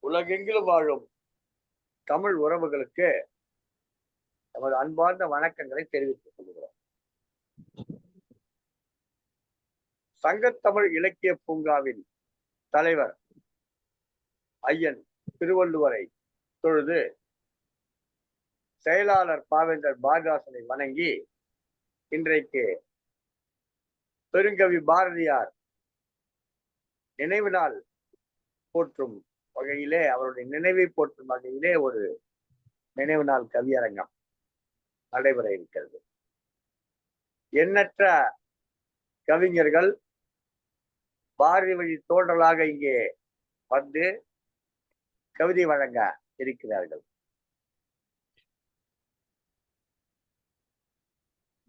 உலகெங்கிலும் வாழும் தமிழ் உறவுகளுக்கு நமது அன்பார்ந்த வணக்கங்களை தெரிவித்துக் கொள்கிறோம். சங்கத்தமிழ் இலக்கிய பூங்காவின் தலைவர் ஐயன் திருவள்ளுவரை தொழுது செயலாளர் பாவேந்தர் பாரதிதாசனை வணங்கி இன்றைக்கு பெருங்கவி பாரதியார் நினைவு நாள் போற்றும் வகையிலே, அவருடைய நினைவை போற்றும் வகையிலே ஒரு நினைவு நாள் கவியரங்கம் நடைபெற இருக்கிறது. எண்ணற்ற கவிஞர்கள் பாரதி வழி தோன்றலாக இங்கே வந்து கவிதை வழங்க இருக்கிறார்கள்.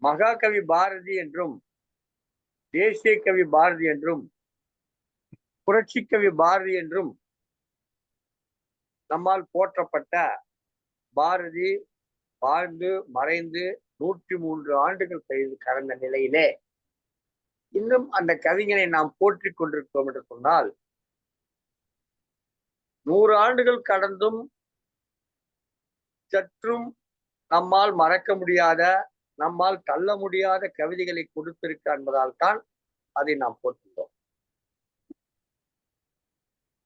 மகாகவி பாரதி என்றும் தேசிய கவி பாரதி என்றும் புரட்சி கவி பாரதி என்றும் நம்மால் போற்றப்பட்ட பாரதி வாழ்ந்து மறைந்து 103 ஆண்டுகள் கடந்த நிலையிலே இன்னும் அந்த கவிஞனை நாம் போற்றிக் கொண்டிருக்கிறோம் என்று சொன்னால், 100 ஆண்டுகள் கடந்தும் சற்றும் நம்மால் மறக்க முடியாத, நம்மால் தள்ள முடியாத கவிதைகளை கொடுத்திருக்க என்பதால் தான் அதை நாம் போற்றுகிறோம்.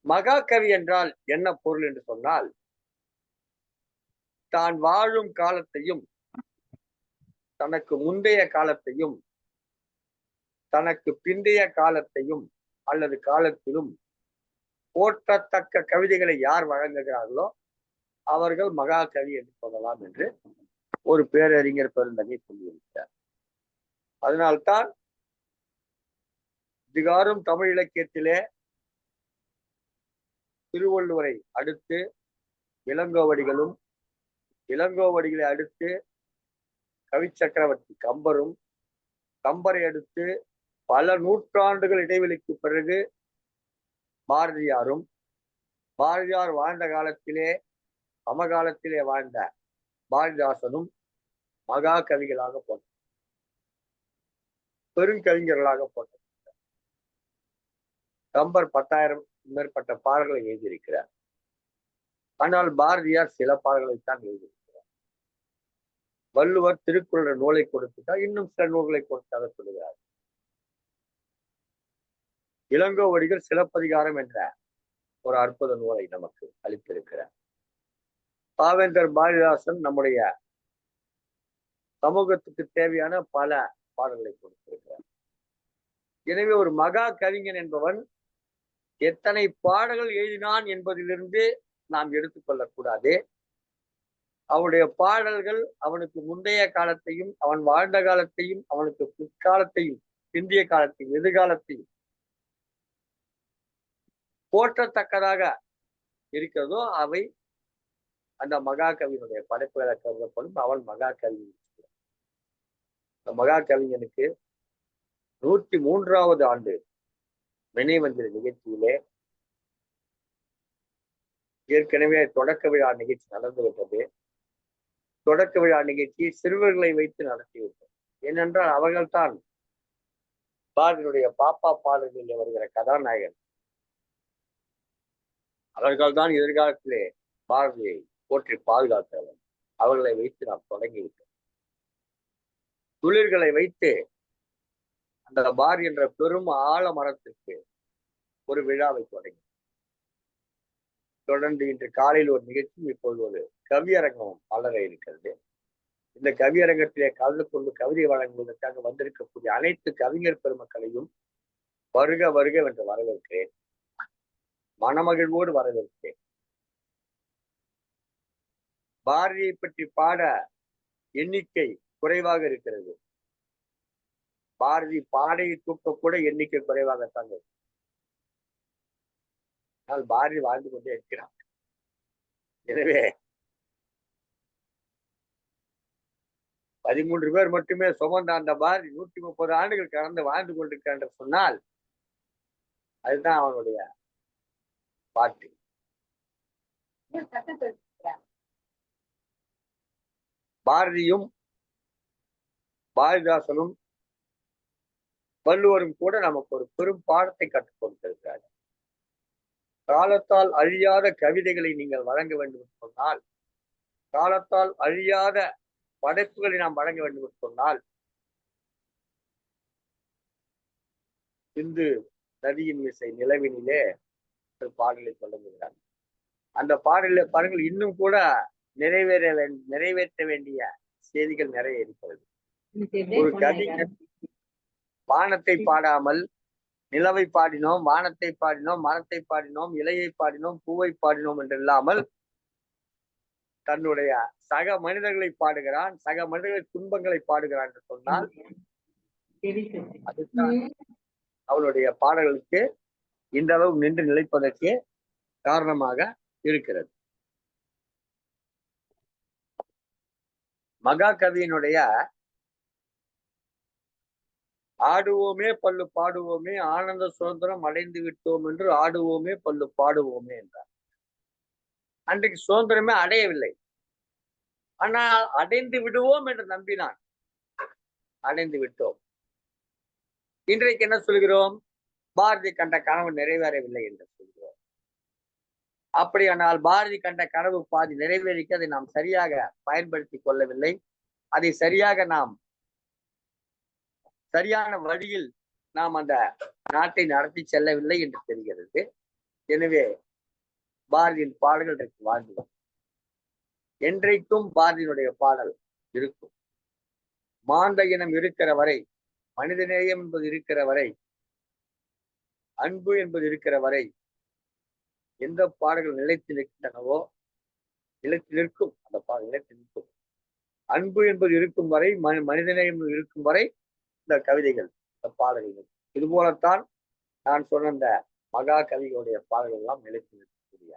மகாகவி என்றால் என்ன பொருள் என்று சொன்னால், தான் வாழும் காலத்தையும் தனக்கு முந்தைய காலத்தையும் தனக்கு பிந்தைய காலத்தையும் அல்லது காலத்திலும் போற்றத்தக்க கவிதைகளை யார் வழங்குகிறார்களோ அவர்கள் மகாகவி என்று சொல்லலாம் என்று ஒரு பேரறிஞர் பெருந்தகை சொல்லியிருக்கிறார். அதனால்தான் இதுகாரும் தமிழ் இலக்கியத்திலே திருவள்ளுவரை அடுத்து இளங்கோவடிகளும், இளங்கோவடிகளை அடுத்து கவி சக்கரவர்த்தி கம்பரும், கம்பரை அடுத்து பல நூற்றாண்டுகள் இடைவெளிக்கு பிறகு பாரதியாரும், பாரதியார் வாழ்ந்த காலத்திலே சமகாலத்திலே வாழ்ந்த பாரதிதாசனும் மகா கவிகளாக போட்ட பெருங்கவிஞர்களாக போட்ட கம்பர் 10,000 மேற்பட்ட பாடல்களை எழுதியிருக்கிறார். ஆனால் பாரதியார் சில பாடல்களைத்தான் எழுதியிருக்கிறார். வள்ளுவர் திருக்குறள் நூலை கொடுத்துட்டார், இன்னும் சில நூல்களை கொடுத்தாக சொல்லுகிறார். இளங்கோவடிகள் சிலப்பதிகாரம் என்ற ஒரு அற்புத நூலை நமக்கு அளித்திருக்கிறார். பாவேந்தர் பாரதிதாசன் நம்முடைய சமூகத்துக்கு தேவையான பல பாடல்களை கொடுத்திருக்கிறார். எனவே ஒரு மகா கவிஞன் என்பவன் எத்தனை பாடல்கள் எழுதினான் என்பதிலிருந்து நாம் எடுத்துக்கொள்ளக்கூடாது. அவனுடைய பாடல்கள் அவனுக்கு முந்தைய காலத்தையும், அவன் வாழ்ந்த காலத்தையும், அவனுக்கு பிற்காலத்தையும், பிந்திய காலத்தையும், எதிர்காலத்தையும் போற்றத்தக்கதாக இருக்கிறதோ அவை அந்த மகாகவியினுடைய படைப்புகளை கருதப்படும். அவன் மகாகவி. இந்த மகாகவிஞனுக்கு 103வது ஆண்டு நினைவஞ்சலி நிகழ்ச்சியிலே ஏற்கனவே தொடக்க விழா நிகழ்ச்சி நடந்துவிட்டது. தொடக்க விழா நிகழ்ச்சியை சிறுவர்களை வைத்து நடத்திவிட்டோம். ஏனென்றால் அவர்கள்தான் பாரதியுடைய பாப்பா பாடல்களில் வருகிற கதாநாயகன். அவர்கள்தான் எதிர்காலத்திலே பாரதியை போற்றி பாதுகாத்தவர். அவர்களை வைத்து நாம் தொடங்கிவிட்டோம். துளிர்களை வைத்து அந்த பாரதி என்ற பெரும் ஆலமரத்திற்கு ஒரு விழாவை தொடங்கி தொடர்ந்து இன்று காலையில் ஒரு நிகழ்ச்சி, இப்பொழுது ஒரு கவியரங்கம் வளர இருக்கிறது. இந்த கவியரங்கத்திலே கலந்து கொண்டு கவிதை வழங்குவதற்காக வந்திருக்கக்கூடிய அனைத்து கவிஞர் பெருமக்களையும் வருக வருக என்று வரவேற்கிறேன். மனமகிழ்வோடு வரவேற்கிறேன். பாரதியை பற்றி பாட எண்ணிக்கை குறைவாக இருக்கிறது. பாரதி பாடையை தூக்க கூட எண்ணிக்கை குறைவாகத்தான் இருக்கு. ஆனால் பாரதி வாழ்ந்து கொண்டே இருக்கிறார். எனவே 13 பேர் மட்டுமே சுமந்த அந்த பாரதி 130 ஆண்டுகள் கடந்து வாழ்ந்து கொண்டிருக்கிறார் என்று சொன்னால் அதுதான் அவனுடைய பாட்டு. பாரதியும் பாரதிதாசனும் வள்ளுவரும் கூட நமக்கு ஒரு பெரும் பாடத்தை கற்றுக் கொடுத்திருக்கிறார்கள். காலத்தால் அழியாத கவிதைகளை நீங்கள் வழங்க வேண்டும் என்று சொன்னால், காலத்தால் அழியாத படைப்புகளை நாம் வழங்க வேண்டும் என்று சொன்னால், சிந்து நதியின் இசை நிலவினிலே ஒரு பாடலை தொடங்குகிறார். அந்த பாடல பாருங்கள், இன்னும் கூட நிறைவேற்ற வேண்டிய செய்திகள் நிறைய இருக்கிறது. ஒரு கவிஞர் வானத்தை பாடாமல் நிலவை பாடினோம், வானத்தை பாடினோம், மரத்தை பாடினோம், இலையை பாடினோம், பூவை பாடினோம் என்று இல்லாமல் தன்னுடைய சக மனிதர்களை பாடுகிறான், சக மனிதர்களை துன்பங்களை பாடுகிறான் என்று சொன்னால், அதுதான் அவனுடைய பாடல்களுக்கு இந்த அளவு நின்று நிலைப்பதற்கு காரணமாக இருக்கிறது. மகாகவியினுடைய ஆடுவோமே பல்லு பாடுவோமே ஆனந்த சுதந்திரம் அடைந்து விட்டோம் என்று ஆடுவோமே பல்லு பாடுவோமே என்றார். அன்றைக்கு சுதந்திரமே அடையவில்லை, ஆனால் அடைந்து விடுவோம் என்று நம்பினான். அடைந்து விட்டோம். இன்றைக்கு என்ன சொல்கிறோம்? பாரதி கண்ட கனவு நிறைவேறவில்லை என்று சொல்கிறோம். அப்படியானால் பாரதி கண்ட கனவு பாதி நிறைவேறிக்க அதை நாம் சரியாக பயன்படுத்தி கொள்ளவில்லை. அதை சரியாக நாம் சரியான வழியில் நாம் அந்த நாட்டை நடத்தி செல்லவில்லை என்று தெரிகிறது. எனவே பாரதியின் பாடல்கள் இன்றைக்கு வாழ்ந்து என்றைக்கும் பாரதியினுடைய பாடல் இருக்கும். மாந்த இனம் இருக்கிற வரை, மனிதநேயம் என்பது இருக்கிற வரை, அன்பு என்பது இருக்கிற வரை எந்த பாடல்கள் நிலைத்து நிற்கின்றனவோ நிலைத்து நிற்கும். அந்த பாடல் நிலைத்து நிற்கும். அன்பு என்பது இருக்கும் வரை, மனிதநேயம் இருக்கும் வரை இந்த கவிதைகள், இந்த பாடல்கள். இது போலத்தான் நான் சொன்ன இந்த மகா கவிகளுடைய பாடல்கள் எல்லாம் நிலைத்து நிற்கக்கூடிய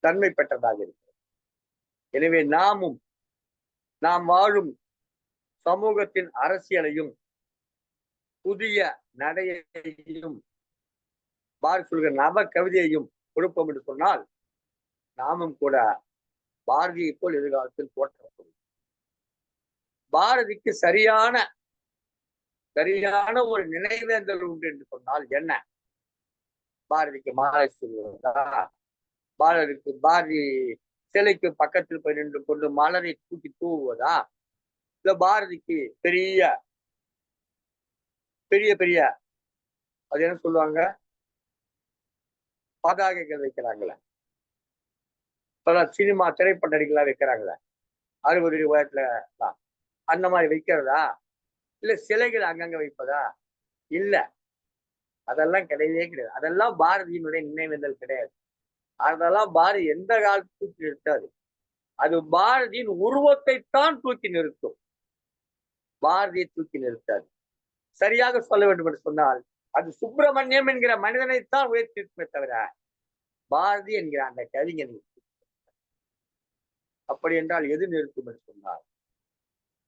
தன்மை பெற்றதாக இருக்கிறது. எனவே நாம் வாழும் சமூகத்தின் அரசியலையும் புதிய நடையையும் பாரதி சொல்கிற நவ கவிதையையும் கொடுப்போம் என்று சொன்னால், நாமும் கூட பாரதியை போல் எதிர்காலத்தில் தோற்றப்படும். பாரதிக்கு சரியான ஒரு நினைவேந்தல் உண்டு என்று சொன்னால் என்ன? பாரதிக்கு மாலை சொல்வதா? பாரதி சிலைக்கு பக்கத்தில் போய் நின்று கொண்டு மலரை தூக்கி தூவுவதா? இல்ல பாரதிக்கு பெரிய பெரிய பெரிய அது என்ன சொல்லுவாங்க, பதாகைகள் வைக்கிறாங்களே, சினிமா திரைப்பட நடிகர்களா வைக்கிறாங்களே 60 ரூபாய்ல, அந்த மாதிரி வைக்கிறதா? இல்ல சிலைகள் அங்கங்க வைப்பதா? இல்ல, அதெல்லாம் கிடையவே கிடையாது. அதெல்லாம் பாரதியினுடைய நினைவேந்தல் கிடையாது. அதெல்லாம் பாரதி எந்த காலத்து தூக்கி நிறுத்தாது. அது பாரதியின் உருவத்தை தான் தூக்கி நிறுத்தும், பாரதியை தூக்கி நிறுத்தாது. சரியாக சொல்ல வேண்டும் என்று சொன்னால், அது சுப்பிரமணியம் என்கிற மனிதனைத்தான் உயர்த்தி நிற்குமே தவிர பாரதி என்கிற அந்த கவிஞனை. அப்படி என்றால் எது நிறுத்தும் என்று சொன்னால்,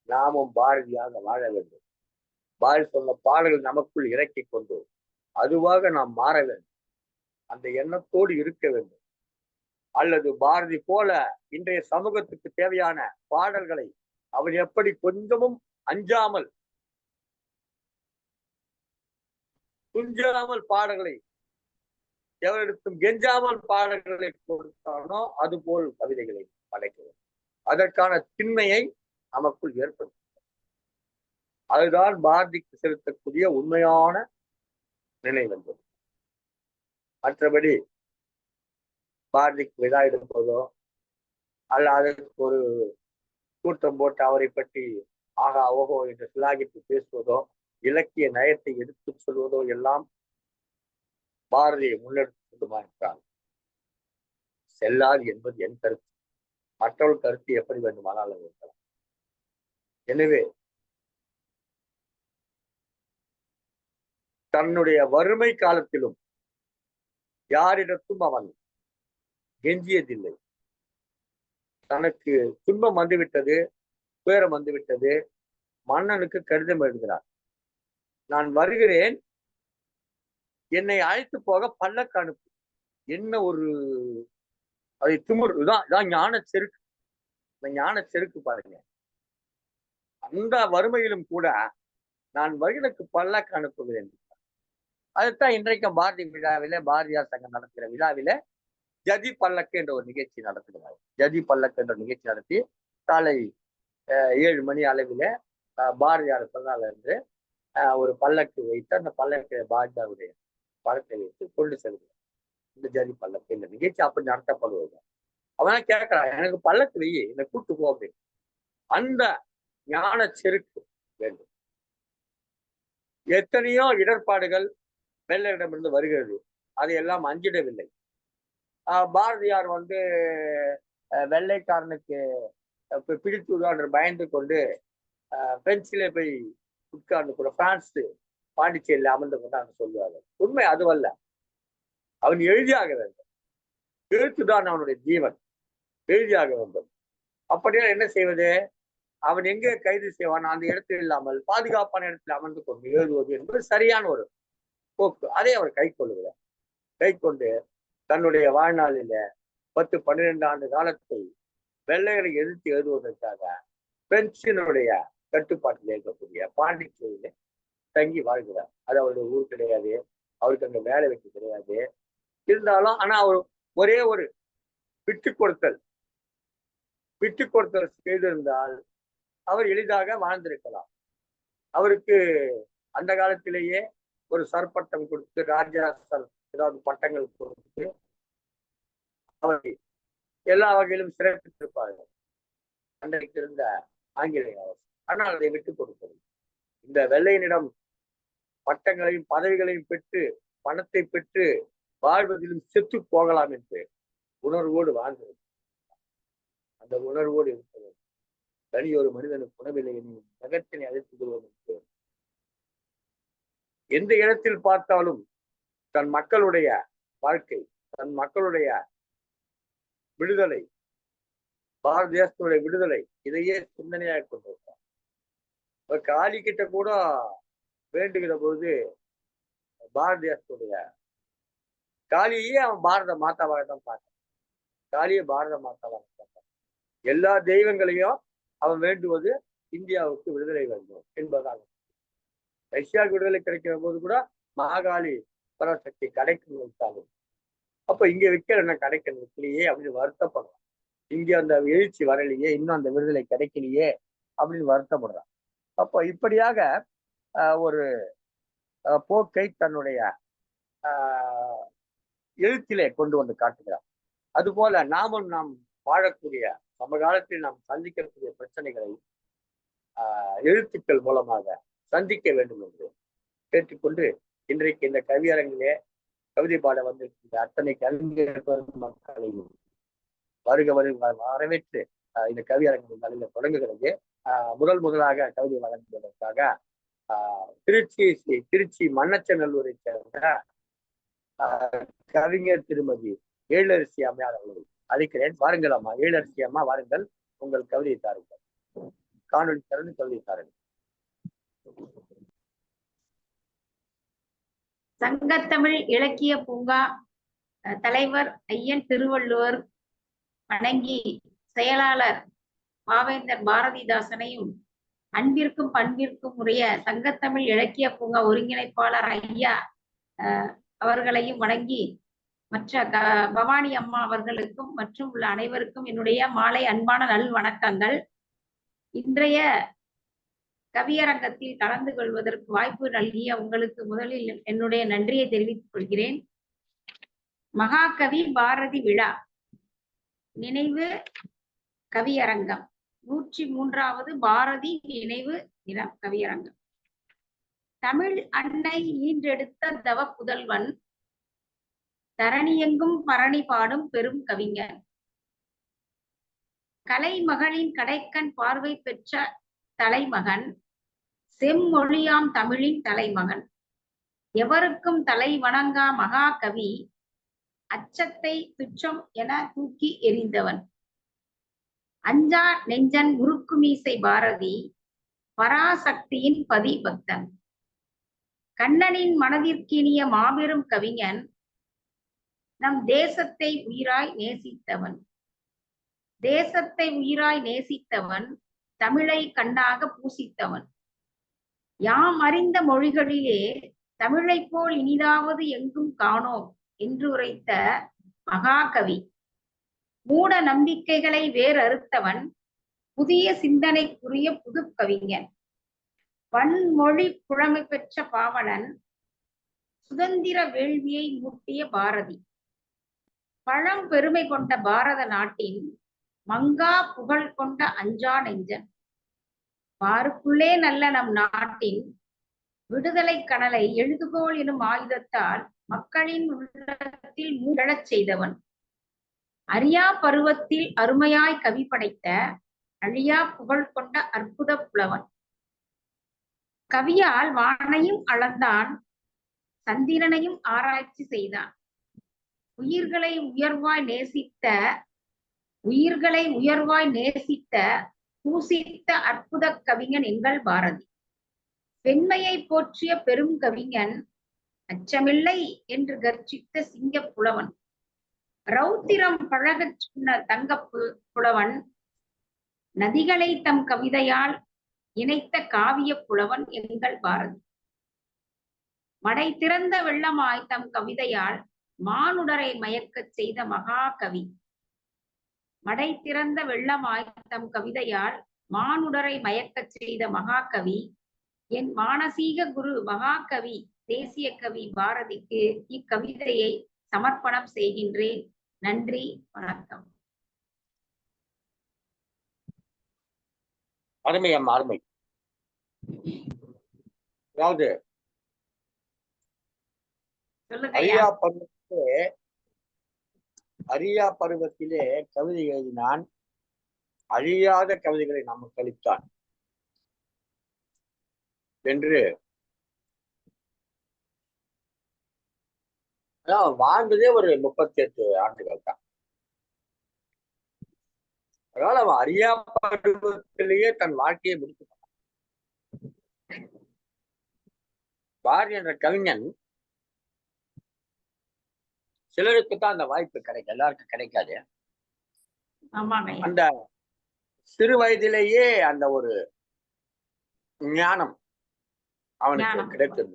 நாமும் பாரதியாக வாழ வேண்டும். பாரதி சொன்ன பாடல்கள் நமக்குள் இறக்கி கொண்டு அதுவாக நாம் மாற வேண்டும். அந்த எண்ணத்தோடு இருக்க வேண்டும். அல்லது பாரதி போல இன்றைய சமூகத்துக்கு தேவையான பாடல்களை அவர் எப்படி கொஞ்சமும் அஞ்சாமல் துஞ்சாமல் பாடல்களை எவரிடத்தும் கெஞ்சாமல் பாடல்களை கொடுத்தானோ அதுபோல் கவிதைகளை படைக்க வேண்டும். அதற்கான திண்மையை நமக்குள் ஏற்படுத்தும். அதுதான் பாரதிக்கு செலுத்தக்கூடிய உண்மையான நினைவென்பது. மற்றபடி பாரதிக்கு விழா எடுப்பதோ அல்ல அதற்கு ஒரு கூட்டம் போட்டு அவரை பற்றி ஆகா ஓஹோ என்று சிலாகித்து பேசுவதோ இலக்கிய நயத்தை எடுத்து சொல்வதோ எல்லாம் பாரதியை முன்னெடுத்து கொண்டுமா என்றால் செல்லாது என்பது என் கருத்து. மற்றவர்கள் கருத்து எப்படி வேண்டுமானாலும் இருக்கலாம். எனவே தன்னுடைய வறுமை காலத்திலும் யாரிடத்தும் அவன் கெஞ்சியதில்லை. தனக்கு துன்பம் வந்துவிட்டது, துயரம் வந்துவிட்டது, மன்னனுக்கு கடிதம் எழுதுகிறார். நான் வருகிறேன், என்னை அழைத்து போக பல்லக்கு அனுப்பு. என்ன ஒரு அதை திமிர்! இதான் ஞான செருக்கு. இந்த ஞான செருக்கு பாருங்க. அந்த வறுமையிலும் கூட நான் வருகிறதுக்கு பல்லக்கு அனுப்புகிறேன். அதுதான் இன்றைக்கும் பாரதி விழாவில, பாரதியார் சங்கம் நடத்துகிற விழாவில ஜதி பல்லக்கு என்ற ஒரு நிகழ்ச்சி நடத்துகிறார். ஜதி பல்லக்கு என்ற நிகழ்ச்சி நடத்தி காலை 7 மணி அளவில் பாரதியார் பிறந்தாள் என்று ஒரு பல்லக்கு வைத்து அந்த பல்லக்கு பாரதியாருடைய படத்தை வைத்து கொண்டு செல்கிறார். இந்த ஜதி பல்லக்கு இந்த நிகழ்ச்சி அப்படி நடத்தப்படுவது. அவன் கேட்கிறான், எனக்கு பல்லக்கு வெயி என்னை கூட்டு போ அப்படின்னு. அந்த ஞான செருக்கு வேண்டும். எத்தனையோ இடர்பாடுகள் வெள்ளையிடமிருந்து வருகிறது, அதையெல்லாம் அஞ்சிடவில்லை. பாரதியார் வெள்ளைக்காரனுக்கு பிடித்து விடுவார் பயந்து கொண்டு பிரெஞ்சிலே போய் உட்கார்ந்து கூட பிரான்ஸ் பாண்டிச்சேரியில் அமர்ந்து கொண்டான்னு சொல்லுவார்கள். உண்மை அதுவல்ல. அவன் எழுதியாக வேண்டும். எழுத்துதான் அவனுடைய ஜீவன். எழுதியாக வேண்டும். அப்படியா என்ன செய்வது? அவன் எங்கே கைது செய்வான்? அந்த இடத்தில் இல்லாமல் பாதுகாப்பான இடத்தில் அமர்ந்து கொண்டு எழுதுவது என்பது சரியான ஒரு போக்கு. அதை அவர் கை கொள்ளுகிறார். கை கொண்டு தன்னுடைய வாழ்நாளில 10-12 ஆண்டு காலத்தை வெள்ளையரை எதிர்த்து எழுதுவதற்காக பிரெஞ்சினுடைய கட்டுப்பாட்டில் இருக்கக்கூடிய பாண்டிச்சேரியில தங்கி வாழ்கிறார். அது அவருடைய ஊர் கிடையாது, அவருக்கு அங்க வேலை வைக்க கிடையாது. இருந்தாலும் ஆனா அவர் ஒரே ஒரு விட்டு கொடுத்தல் செய்திருந்தால் அவர் எளிதாக வாழ்ந்திருக்கலாம். அவருக்கு அந்த காலத்திலேயே ஒரு சர்பட்டம் கொடுத்து ராஜாசல் ஏதாவது பட்டங்கள் கொடுத்து அவரை எல்லா வகையிலும் சிறப்பித்திருப்பார்கள் அன்றைக்கு இருந்த ஆங்கிலேய அரசு. ஆனால் அதை விட்டுக் கொடுத்தது. இந்த வெள்ளையனிடம் பட்டங்களையும் பதவிகளையும் பெற்று பணத்தை பெற்று வாழ்வதிலும் செத்து போகலாம் என்று உணர்வோடு வாழ்ந்தது. அந்த உணர்வோடு இருக்கிறது. தனி ஒரு மனிதனுக்கு உணவில்லை என்னும் நகத்தினை அழைத்து கொள்வோம் என்று எந்த இடத்தில் பார்த்தாலும் தன் மக்களுடைய வாழ்க்கை, தன் மக்களுடைய விடுதலை, பாரத தேசத்துடைய விடுதலை, இதையே சிந்தனையாக கொண்டிருக்கார். காளி கிட்ட கூட வேண்டுகிற பொழுது பாரத தேசத்துடைய காளியே அவன் பாரத மாதாவாக தான் பார்த்தான். காளியை பாரத மாதாவாக பார்த்தான். எல்லா தெய்வங்களையும் அவன் வேண்டுவது இந்தியாவுக்கு விடுதலை வேண்டும் என்பதாக. ரஷ்யாவுக்கு விடுதலை கிடைக்கிற போது கூட மகாகாளி பராசக்தி கடைக்கு வைத்தாலும் அப்ப இங்க வைக்கிற என்ன கிடைக்கலையே அப்படின்னு வருத்தப்படுறான். இங்க அந்த எழுச்சி வரலையே, இன்னும் அந்த விடுதலை கிடைக்கலையே அப்படின்னு வருத்தப்படுறான். அப்போ இப்படியாக ஒரு போக்கை தன்னுடைய எழுத்திலே கொண்டு வந்து காட்டுகிறார். அதுபோல நாம் வாழக்கூடிய சமகாலத்தில் நாம் சந்திக்கக்கூடிய பிரச்சனைகளை எழுத்துக்கள் மூலமாக சந்திக்க வேண்டும் என்று கேட்டுக்கொண்டு இன்றைக்கு இந்த கவியரங்கிலே கவிதை பாட வந்திருக்கின்ற அத்தனை கவிஞர் மக்களையும் வருக வரவேற்று இந்த கவியரங்கின் தலையில தொடங்குகிறது. முதலாக கவிதை வழங்குவதற்காக திருச்சி மண்ணச்சநல்லூரை சேர்ந்த கவிஞர் திருமதி ஏழரசி அம்மையார் அவர்களை அழைக்கிறேன். வாருங்கள் அம்மா. ஏழரசி அம்மா வாருங்கள், உங்கள் கவிதையை தாருங்கள். காணொலி திறந்து கவிதை தாருங்கள். சங்கத்தமிழ் இலக்கிய பூங்கா தலைவர் ஐயன் திருவள்ளுவர் வணங்கி செயலாளர் பாவேந்தர் பாரதிதாசனையும் அன்பிற்கும் பண்பிற்கும் உரிய சங்கத்தமிழ் இலக்கிய பூங்கா ஒருங்கிணைப்பாளர் ஐயா அவர்களையும் வணங்கி மற்ற பவானி அம்மா அவர்களுக்கும் மற்றும் உள்ள அனைவருக்கும் என்னுடைய மாலை அன்பான நல் வணக்கங்கள். இன்றைய கவியரங்கத்தில் கலந்து கொள்வதற்கு வாய்ப்பு நல்கிய உங்களுக்கு முதலில் என்னுடைய நன்றியை தெரிவித்துக் கொள்கிறேன். மகாகவி பாரதி விழா நினைவு கவியரங்கம் 103வது பாரதி நினைவு தினம் கவியரங்கம். தமிழ் அன்னை ஈன்றெடுத்த தவ புதல்வன், தரணியெங்கும் பரணி பாடும் பெரும் கவிஞர், கலைமகளின் கடைக்கண் பார்வை பெற்ற தலைமகன், செம்மொழியாம் தமிழின் தலைமகன், எவருக்கும் தலை வணங்கா மகாகவி, அச்சத்தை துச்சம் என தூக்கி எறிந்தவன், அஞ்சா நெஞ்சன் முறுக்கு மீசை பாரதி, பராசக்தியின் பதிபக்தன், கண்ணனின் மனதிற்கினிய மாபெரும் கவிஞன், நம் தேசத்தை உயிராய் நேசித்தவன், தேசத்தை உயிராய் நேசித்தவன், தமிழை கண்ணாக பூசித்தவன், யாம் அறிந்த மொழிகளிலே தமிழை போல் இனிதாவது எங்கும் காணோம் என்று உரைத்த மகாகவி. மூட நம்பிக்கைகளை வேறறுத்தவன், புதிய சிந்தனைக்குரிய புது கவிஞன். பன்மொழி புலமை பெற்ற பாவலன், சுதந்திர வேள்வியை மூட்டிய பாரதி. பழம்பெருமை கொண்ட பாரத நாட்டின் மங்கா புகழ் கொண்ட அஞ்சா நெஞ்சன். பாருக்குள்ளே நல்ல நம் நாட்டின் விடுதலை கனலை எழுதுகோள் எனும் ஆயுதத்தால் மக்களின் உள்ளத்தில் மூழச் செய்தவன். அரியா பருவத்தில் அருமையாய் கவி படைத்த அழியா புகழ் கொண்ட அற்புத புலவன். கவியால் வானையும் அளந்தான், சந்திரனையும் ஆராய்ச்சி செய்தான். உயிர்களை உயர்வாய் நேசித்த பூசித்த அற்புத கவிஞன் எங்கள் பாரதி. பெண்மையை போற்றிய பெரும் கவிஞன், அச்சமில்லை என்று கர்ஜித்த சிங்க புலவன். ரௌத்திரம் பழகச் சொன்ன தங்க புலவன், நதிகளை தம் கவிதையால் இணைத்த காவிய புலவன் எங்கள் பாரதி. மடை திறந்த வெள்ளமாய் தம் கவிதையால் மானுடரை மயக்கச் செய்த மகாகவி. மடை திறந்த வெள்ளமாய் தம் கவிதையால் மானுடரை மயக்கச் செய்த மகாகவி, என் மானசீக குரு மகாகவி தேசிய கவி பாரதிக்கு இக்கவிதையை சமர்ப்பணம் செய்கின்றேன். நன்றி, வணக்கம். அருமை அம்மா, அருமை. அதாவது அரியா பருவத்திலே கவிதை எழுதினான், அழியாத கவிதைகளை நமக்கு அளித்தான் என்று வாழ்ந்ததே ஒரு 38 ஆண்டுகள் தான். அதனால அவன் அரியா பருவத்திலேயே தன் வாழ்க்கையை முடித்து பாரதி என்ற கவிஞன். சிலருக்கு தான் அந்த வாய்ப்பு கிடைக்கும், எல்லாருக்கும் கிடைக்காது. அந்த சிறு வயதிலேயே அந்த ஒரு ஞானம் அவனுக்கு கிடைத்தது.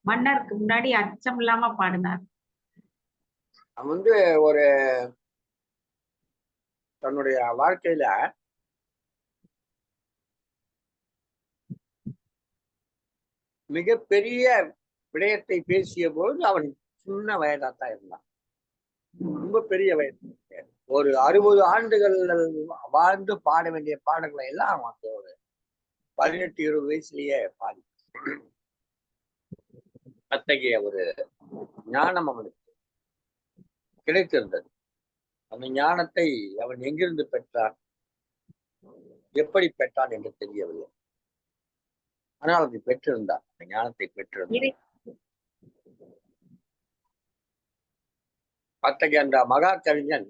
மன்னருக்கு முன்னாடி அச்சம் இல்லாம பாடினார். அவன் ஒரு தன்னுடைய வாழ்க்கையில மிகப்பெரிய விடயத்தை பேசிய போது அவன் சின்ன வயதாத்தான் இருந்தான். ரொம்ப பெரிய வயது, ஒரு 60 ஆண்டுகள் வாழ்ந்து பாட வேண்டிய பாடல்களை எல்லாம் அவன் ஒரு 18-20 வயசுலயே பாடி. அத்தகைய ஒரு ஞானம் அவனுக்கு கிடைத்திருந்தது. அந்த ஞானத்தை அவன் எங்கிருந்து பெற்றான், எப்படி பெற்றான் என்று தெரியவில்லை. ஆனால் அதை பெற்றிருந்தான், அந்த ஞானத்தை பெற்றிருந்தான். அத்தகைய அந்த மகா கவிஞன்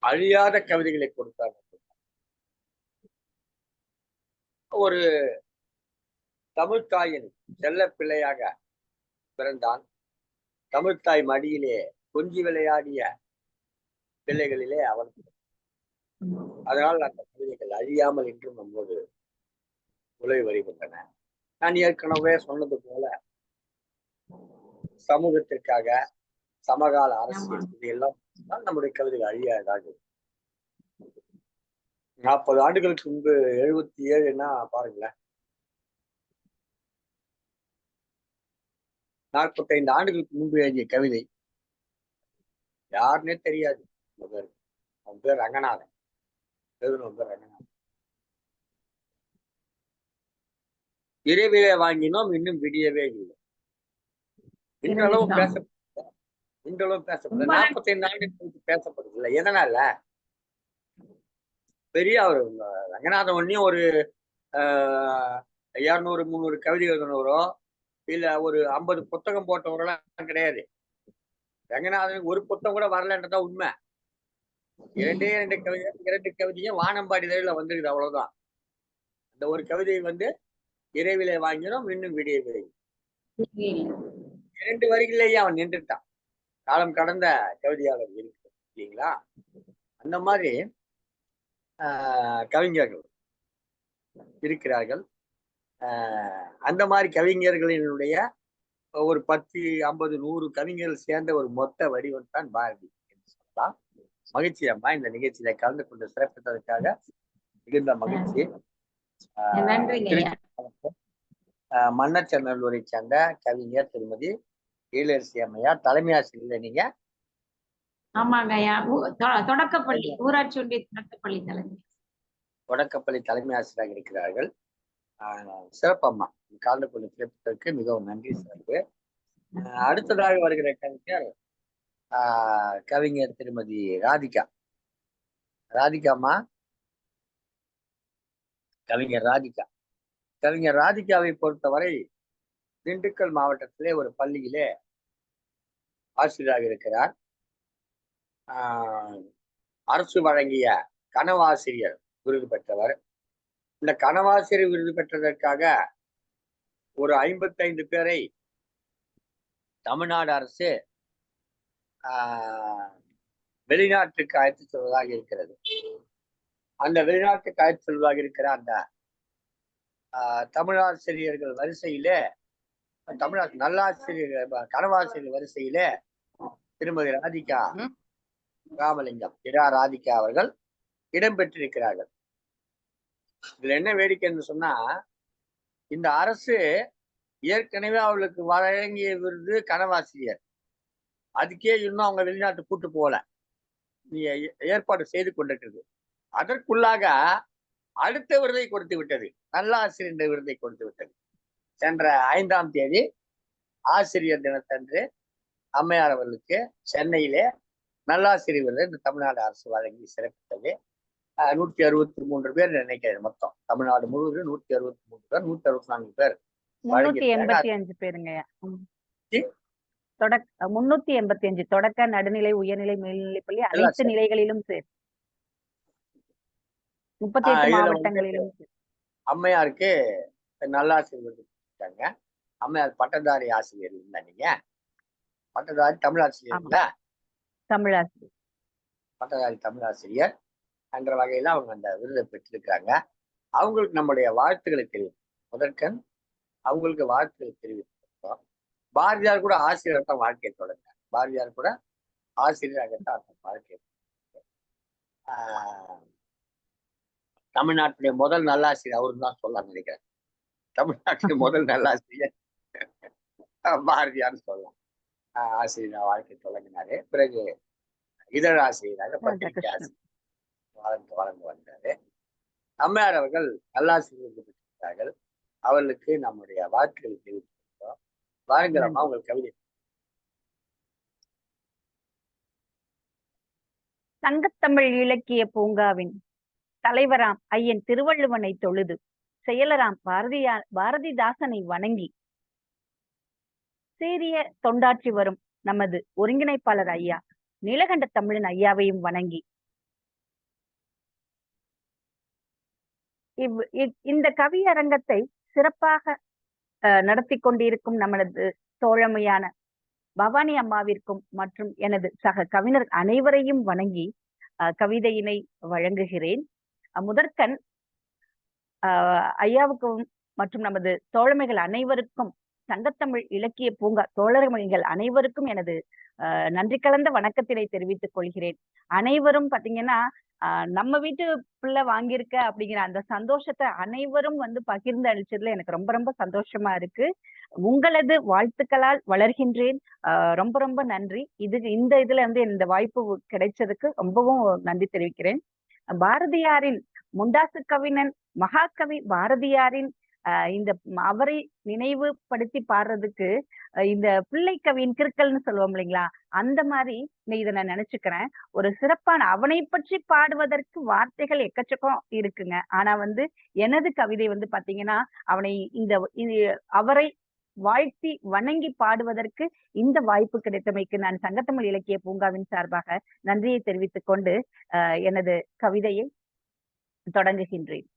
அழியாத கவிதைகளை கொடுத்தார். ஒரு தமிழ்த்தாயின் செல்ல பிள்ளையாக பிறந்தான். தமிழ்த்தாய் மடியிலே கொஞ்சி விளையாடிய பிள்ளைகளிலே அவன். அதனால் அந்த கவிதைகள் அழியாமல் இன்றும் நம்மோடு உலகி வருகின்றன. நான் ஏற்கனவே சொன்னது போல சமூகத்திற்காக, சமகால அரசியல், இதையெல்லாம் தான் நம்முடைய கவிதைகள் அழியாதாக. 40 ஆண்டுகளுக்கு முன்பு 77ன்னா பாருங்களேன், 45 ஆண்டுகளுக்கு முன்பு எழுதிய கவிதை யாருன்னே தெரியாது. அவன் பேர் ரங்கநாதன். ரங்கநாதன். இரவிலே வாங்கினோம் இன்னும் விடியவே இல்லை. இன்றளவும் பேசப்படுது. 45 ஆண்டுகளுக்கு பேசப்படுது இல்லை. எதனால? பெரிய அவர் ரங்கநாதன் ஒன்னையும் ஒரு 200-300 கவிதை எழுதினவரோ இல்ல ஒரு 50 புத்தகம் போட்டவர்களாம் கிடையாது. ரங்கநாதனுக்கு ஒரு புத்தகம் கூட வரலன்றதான் உண்மை. 2 கவிதையும் வானம்பாடி இதழில் வந்துருக்குது, அவ்வளவுதான். அந்த ஒரு கவிதை இரவிலே வாங்கினோம் இன்னும் விடியவில்லை. 2 வரிகளிலேயே அவன் நின்றுட்டான். காலம் கடந்த கவிதையாளர் இருக்கு இல்லைங்களா? அந்த மாதிரி கவிஞர்கள் இருக்கிறார்கள். அந்த மாதிரி கவிஞர்களினுடைய ஒரு 10, 50, 100 கவிஞர்கள் சேர்ந்த ஒரு மொத்த வடிவம் தான் பாரதி என்று சொல்லலாம். மகிழ்ச்சி அம்மா, இந்த நிகழ்ச்சியில கலந்து கொண்டு சிறப்பித்ததற்காக மிகுந்த மகிழ்ச்சி. நன்றிங்க ஐயா. திருச்சி மன்னச்சநல்லூரை சேர்ந்த கவிஞர் திருமதி ஈழரசி அம்மையார், தலைமை ஆசிரியர் நீங்க? ஆமாங்க ஐயா. தொடக்கப்பள்ளி, ஊராட்சி ஒன்றிய தொடக்கப்பள்ளி தலைமை. தொடக்கப்பள்ளி தலைமை ஆசிரியராக இருக்கிறார்கள். சிறப்பம்மா, கலந்து கொண்டு சிறப்பித்ததற்கு மிகவும் நன்றி சிறப்பு. அடுத்ததாக வருகிற கவிஞர் கவிஞர் திருமதி ராதிகா. ராதிகாம்மா, கவிஞர் ராதிகா. கவிஞர் ராதிகாவை பொறுத்தவரை திண்டுக்கல் மாவட்டத்திலே ஒரு பள்ளியிலே ஆசிரியராக இருக்கிறார். அரசு வழங்கிய கனவாசிரியர் விருது பெற்றவர். இந்த கனவாசிரியர் விருது பெற்றதற்காக ஒரு 55 பேரை தமிழ்நாடு அரசு வெளிநாட்டுக்கு அழைத்து செல்வதாக இருக்கிறது. அந்த வெளிநாட்டுக்கு அழைத்து செல்வதாக இருக்கிற அந்த தமிழாசிரியர்கள் வரிசையிலே, நல்லாசிரியர் கனவாசிரியர் வரிசையிலே திருமதி ராதிகா ராமலிங்கம், ராதிகா அவர்கள் இடம்பெற்றிருக்கிறார்கள். இதுல என்ன வேடிக்கைன்னு சொன்னா, இந்த அரசு ஏற்கனவே அவர்களுக்கு வழங்கிய விருது கனவாசிரியர், அதுக்கே இன்னும் அவங்க வெளிநாட்டு கூட்டு போல ஏற்பாடு செய்து கொண்டிருக்கிறது. அதற்குள்ளாக அடுத்த விருதை கொடுத்து விட்டது, நல்லாசிரியர் விருதை கொடுத்து விட்டது. சென்ற 5ஆம் தேதி ஆசிரியர் தினத்தன்று அம்மையார் அவர்களுக்கு சென்னையிலே நல்லாசிரியர் விருது இந்த தமிழ்நாடு அரசு வழங்கி சிறப்பித்தது. 163 பேர் நினைக்கிறேன் மொத்தம், தமிழ்நாடு முழுவதும் 163 பேர், 164 பேர், 385 பேருங்க. 385 தொடக்க, நடுநிலை, உயர்நிலை, மேல்நிலை பள்ளி அனைத்து நிலைகளிலும் சேர்த்து 38 மாவட்டங்களிலும். அம்மையாருக்கு நல்லாசிரியர் விருது கொடுத்தாங்க. அம்மையார் பட்டதாரி ஆசிரியர் இருந்தா, நீங்க பட்டதாரி தமிழாசிரியர் இல்ல? தமிழாசிரியர், பட்டதாரி தமிழாசிரியர் என்ற வகையில அவங்க அந்த விருதை பெற்றிருக்காங்க. அவங்களுக்கு நம்முடைய வாழ்த்துக்களை தெரிவித்தோம். முதற்கண் அவங்களுக்கு வாழ்த்துக்களை தெரிவித்தோம். பாரதியார் கூட ஆசிரியர் தான் வாழ்க்கையை தொடங்க. பாரதியார் கூட ஆசிரியராகத்தான் வாழ்க்கை. தமிழ்நாட்டுடைய முதல் நல்லாசிரியர் அவரு தான் சொல்ல நினைக்கிறேன். தமிழ்நாட்டுடைய முதல் நல்லாசிரியர் பாரதியார்னு சொல்லலாம். ஆசிரியர் வாழ்க்கை தொடங்கினாரு. பிறகு இதழாசிரியராக பத்திரிகை ஆசிரியர் வளர்ந்து வந்தாரு. அம்மையார் அவர்கள் நல்லாசிரியர் பெற்றிருக்கிறார்கள். அவர்களுக்கு நம்முடைய வாழ்த்துக்களை தெரிவித்திருக்கிறோம். வாருங்களம்மா, உங்கள் கவிதை. சங்கத்தமிழ் இலக்கிய பூங்காவின் தலைவராம் ஐயன் திருவள்ளுவனை தொழுது, செயலராம் பாரதிதாசனை வணங்கி, சீரிய தொண்டாற்றி வரும் நமது ஒருங்கிணைப்பாளர் ஐயா நீலகண்ட தமிழன் ஐயாவையும் வணங்கி, இந்த கவியரங்கத்தை சிறப்பாக நடத்தி கொண்டிருக்கும் நமது தோழமையான பவானி அம்மாவிற்கும் மற்றும் எனது சக கவிஞர் அனைவரையும் வணங்கி கவிதையினை வழங்குகிறேன். முதற்கண் ஐயாவுக்கும் மற்றும் நமது தோழமைகள் அனைவருக்கும், சங்கத்தமிழ் இலக்கிய பூங்கா தோழமைகள் அனைவருக்கும் எனது நன்றி கலந்த வணக்கத்தினை தெரிவித்துக் கொள்கிறேன். அனைவரும் பாத்தீங்கன்னா நம்ம வீட்டு பிள்ளை வாங்கியிருக்க அப்படிங்கிற அந்த சந்தோஷத்தை அனைவரும் பகிர்ந்து அளிச்சதுல எனக்கு ரொம்ப ரொம்ப சந்தோஷமா இருக்கு. உங்களது வாழ்த்துக்களால் வளர்கின்றேன். ரொம்ப ரொம்ப நன்றி. இந்த இதுல இந்த வாய்ப்பு கிடைச்சதுக்கு ரொம்பவும் நன்றி தெரிவிக்கிறேன். பாரதியாரின் முண்டாசு கவிஞன் மகாகவி பாரதியாரின் இந்த அவரை நினைவுபடுத்தி பாடுறதுக்கு இந்த பிள்ளை கவியின் கிறுக்கல்னு சொல்லுவோம் இல்லைங்களா, அந்த மாதிரி இதை நான் நினைச்சுக்கிறேன். ஒரு சிறப்பான அவனை பற்றி பாடுவதற்கு வார்த்தைகள் எக்கச்சக்கம் இருக்குங்க. ஆனா எனது கவிதை பாத்தீங்கன்னா அவரை வாழ்த்தி வணங்கி பாடுவதற்கு இந்த வாய்ப்பு கிடைத்தமைக்கு நான் சங்கத்தமிழ் இலக்கிய பூங்காவின் சார்பாக நன்றியை தெரிவித்துக் கொண்டு எனது கவிதையை தொடங்குகின்றேன்.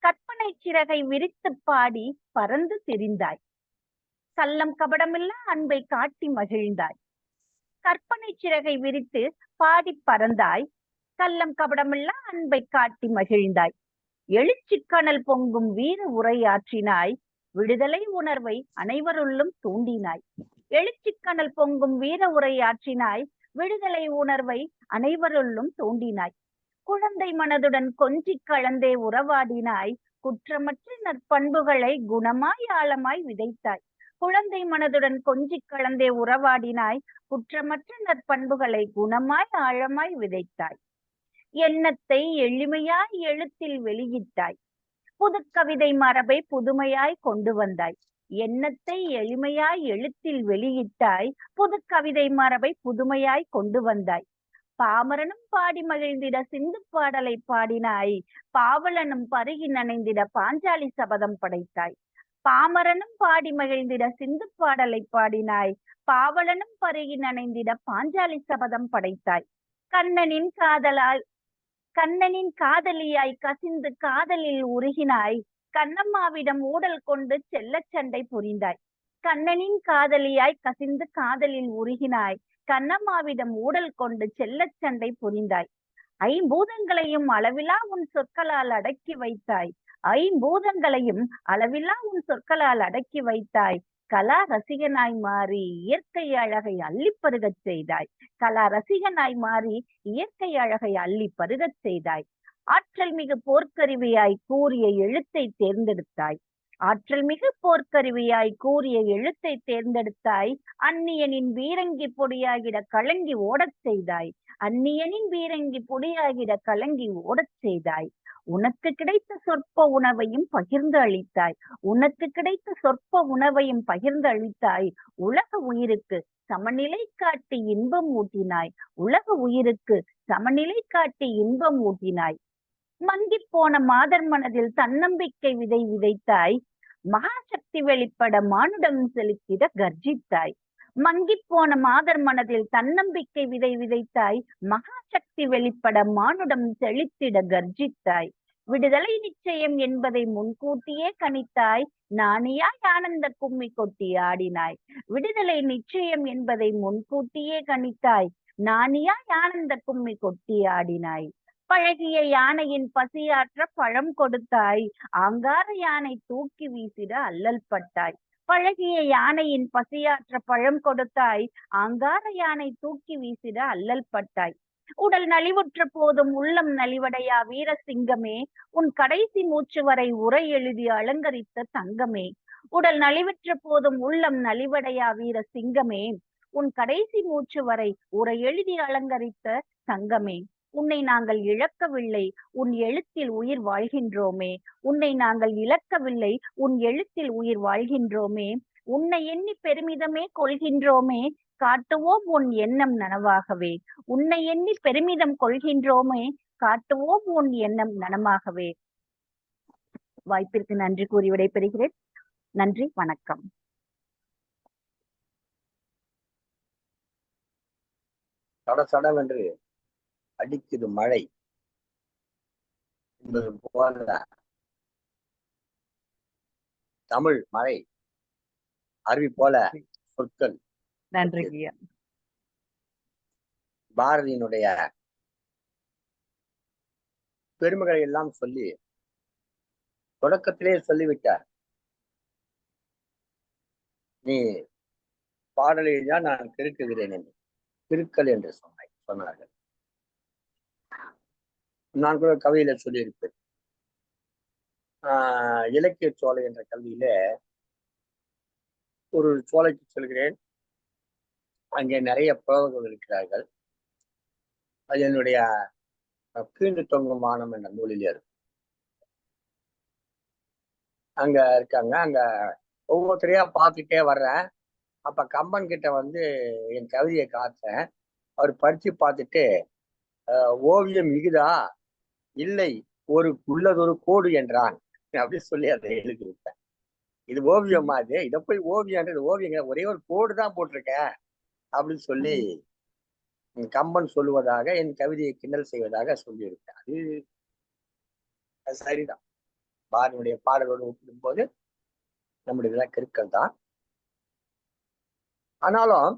கற்பனை சிறகை விரித்து பாடி பறந்து திரிந்தாய், கள்ளம் கபடமில்லா அன்பை காட்டி மகிழ்ந்தாய். கற்பனை சிறகை விரித்து பாடி பறந்தாய், கள்ளம் கபடமில்லா அன்பை காட்டி மகிழ்ந்தாய். எழுச்சி கனல் பொங்கும் வீர உரையாற்றினாய், விடுதலை உணர்வை அனைவருள்ளும் தூண்டினாய். எழுச்சிக்கனல் பொங்கும் வீர உரையாற்றினாய். விடுதலை உணர்வை அனைவருள்ளும் தூண்டினாய். குழந்தை மனதுடன் கொஞ்சிக் கலந்தே உறவாடினாய். குற்றமற்ற நற்பண்புகளை குணமாய் ஆழமாய் விதைத்தாய். குழந்தை மனதுடன் கொஞ்சிக் கலந்தே உறவாடினாய். குற்றமற்ற நற்பண்புகளை குணமாய் ஆழமாய் விதைத்தாய். எண்ணத்தை எளிமையாய் எழுத்தில் வெளியிட்டாய். புது கவிதை மரபை புதுமையாய் கொண்டு வந்தாய். எண்ணத்தை எளிமையாய் எழுத்தில் வெளியிட்டாய். புது கவிதை மரபை புதுமையாய் கொண்டு வந்தாய். பாமரனும் பாடி மகிழ்ந்திட சிந்து பாடலை பாடினாய். பாவலனும் பருகி நனைந்திட பாஞ்சாலி சபதம் படைத்தாய். பாமரனும் பாடி மகிழ்ந்திட சிந்து பாடலை பாடினாய். பாவலனும் பருகி நனைந்திட பாஞ்சாலி சபதம் படைத்தாய். கண்ணனின் காதலியாய் கசிந்து காதலில் உருகினாய். கண்ணம்மாவிடம் ஊடல் கொண்டு செல்லச் சண்டை புரிந்தாய். கண்ணனின் காதலியாய் கசிந்து காதலில் உருகினாய். கண்ணம்மாவிடம் ஊடல் கொண்டு செல்லச் சண்டை புரிந்தாய். ஐம்பூதங்களையும் அளவிலா உன் சொற்களால் அடக்கி வைத்தாய். ஐம்பூதங்களையும் அளவிலா உன் சொற்களால் அடக்கி வைத்தாய். கலா ரசிகனாய் மாறி இயற்கை அழகை அள்ளி பருகச் செய்தாய். கலா ரசிகனாய் மாறி இயற்கை அழகை அள்ளி பருகச் செய்தாய். ஆற்றல் மிகு போர்க்கருவியாய் கூறிய எழுத்தை தேர்ந்தெடுத்தாய். ஆற்றல் மிகு போர்க்கருவியாய் கூறிய எழுத்தை தேர்ந்தெடுத்தாய். அந்நியனின் பீரங்கி பொடியாகிட கலங்கி ஓடச் செய்தாய். அந்நியனின் பீரங்கி பொடியாகிட கலங்கி ஓடச் செய்தாய். உனக்கு கிடைத்த சொற்ப உணவையும் பகிர்ந்து அளித்தாய். உனக்கு கிடைத்த சொற்ப உணவையும் பகிர்ந்து அளித்தாய். உலக உயிருக்கு சமநிலை காட்டி இன்பம் ஊட்டினாய். உலக உயிருக்கு சமநிலை காட்டி இன்பம் ஊட்டினாய். மங்கி போன மாதர் மனதில் தன்னம்பிக்கை விதை விதைத்தாய். மகாசக்தி வெளிப்பட மானுடம் செலுத்திட கர்ஜித்தாய். மங்கி போன மாதர் மனதில் தன்னம்பிக்கை விதை விதைத்தாய். மகாசக்தி வெளிப்பட மானுடம் செலுத்திட கர்ஜித்தாய். விடுதலை நிச்சயம் என்பதை முன்கூட்டியே கணித்தாய். நாணியாய் ஆனந்த கும்மி கொட்டி ஆடினாய். விடுதலை நிச்சயம் என்பதை முன்கூட்டியே கணித்தாய். நாணியாய் ஆனந்த கும்மி கொட்டி ஆடினாய். பழகிய யானையின் பசியாற்ற பழம் கொடுத்தாய். ஆங்கார யானை தூக்கி வீசிட அல்லல் பட்டாய். பழகிய யானையின் பசியாற்ற பழம் கொடுத்தாய். ஆங்கார யானை தூக்கி வீசிட அல்லல் பட்டாய். உடல் நலிவுற்ற போதும் உள்ளம் நலிவடையா வீர சிங்கமே. உன் கடைசி மூச்சு வரை உரை எழுதி அலங்கரித்த தங்கமே. உடல் நலிவுற்ற போதும் உள்ளம் நலிவடையா வீர சிங்கமே. உன் கடைசி மூச்சு வரை உரை எழுதி அலங்கரித்த தங்கமே. உன்னை நாங்கள் இழக்கவில்லை, உன் எழுத்தில் உயிர் வாழ்கின்றோமே. உன்னை நாங்கள் இழக்கவில்லை, உன் எழுத்தில் உயிர் வாழ்கின்றோமே. உன்னை எண்ணி பெருமிதமே கொள்கின்றோமே. காட்டுவோம் உன் எண்ணம் நனவாகவே. உன்னை எண்ணி பெருமிதம் கொள்கின்றோமே. காட்டுவோம் உன் எண்ணம் நனமாகவே. வாய்ப்பிற்கு நன்றி கூறி விடைபெறுகிறேன். நன்றி, வணக்கம். சடசடவென்று அடிக்குது மழை என்பது போல தமிழ் மழை அருவி போல சொற்கள். நன்றி. பாரதியினுடைய பெருமைகளை எல்லாம் சொல்லி தொடக்கத்திலே சொல்லிவிட்டார். நீ பாடலை தான் நான் கிறுக்குகிறேன் என்று, கிறுக்கல் என்று சொன்னார்கள். நான் கூட கவிதையில சொல்லியிருப்பேன். இலக்கிய சோலை என்ற கவிதையில ஒரு சோலைக்கு செல்கிறேன். அங்கே நிறைய புலவர்கள் இருக்கிறார்கள். அது என்னுடைய கீண்டு தொங்கும் வானம் என்ற நூலிலே இருக்கு. அங்க இருக்காங்க. அங்க ஒவ்வொருத்தரையா பார்த்துட்டே வர்றேன். அப்ப கம்பன் கிட்ட வந்து என் கவிதையை காத்தேன். அவர் படிச்சு பார்த்துட்டு ஓவியம் மிகுதா, இல்லை ஒரு உள்ளதொரு கோடு என்றான் அப்படி சொல்லி அதை எழுதியிருப்பேன். இது ஓவியமா, இது இதை போய் ஓவியன்றது ஓவியங்க, ஒரே ஒரு கோடு தான் போட்டிருக்கேன் அப்படின்னு சொல்லி கம்பன் சொல்லுவதாக என் கவிதையை கிண்டல் செய்வதாக சொல்லியிருக்கேன். அது சரிதான். பாரதியுடைய பாடலோடு ஒப்பிடும் போது நம்முடைய இதெல்லாம் கிறுக்கல் தான். ஆனாலும்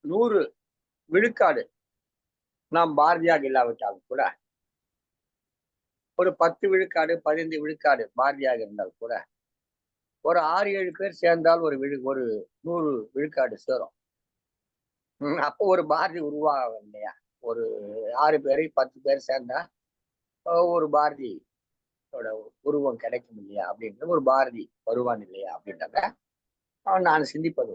100 விழுக்காடு நாம் பாரதியாக இல்லாவிட்டாலும் கூட ஒரு 10 விழுக்காடு 15 விழுக்காடு பாரதியாக இருந்தால் கூட ஒரு 6-7 பேர் சேர்ந்தால் ஒரு 100 விழுக்காடு சேரும். அப்போ ஒரு பாரதி உருவாகும் இல்லையா? ஒரு 6 பேரை 10 பேர் சேர்ந்தா ஒரு பாரதி உருவம் கிடைக்கும் இல்லையா? அப்படின்ற ஒரு பாரதி வருவான் இல்லையா? அப்படின்றத நான் சிந்திப்பது.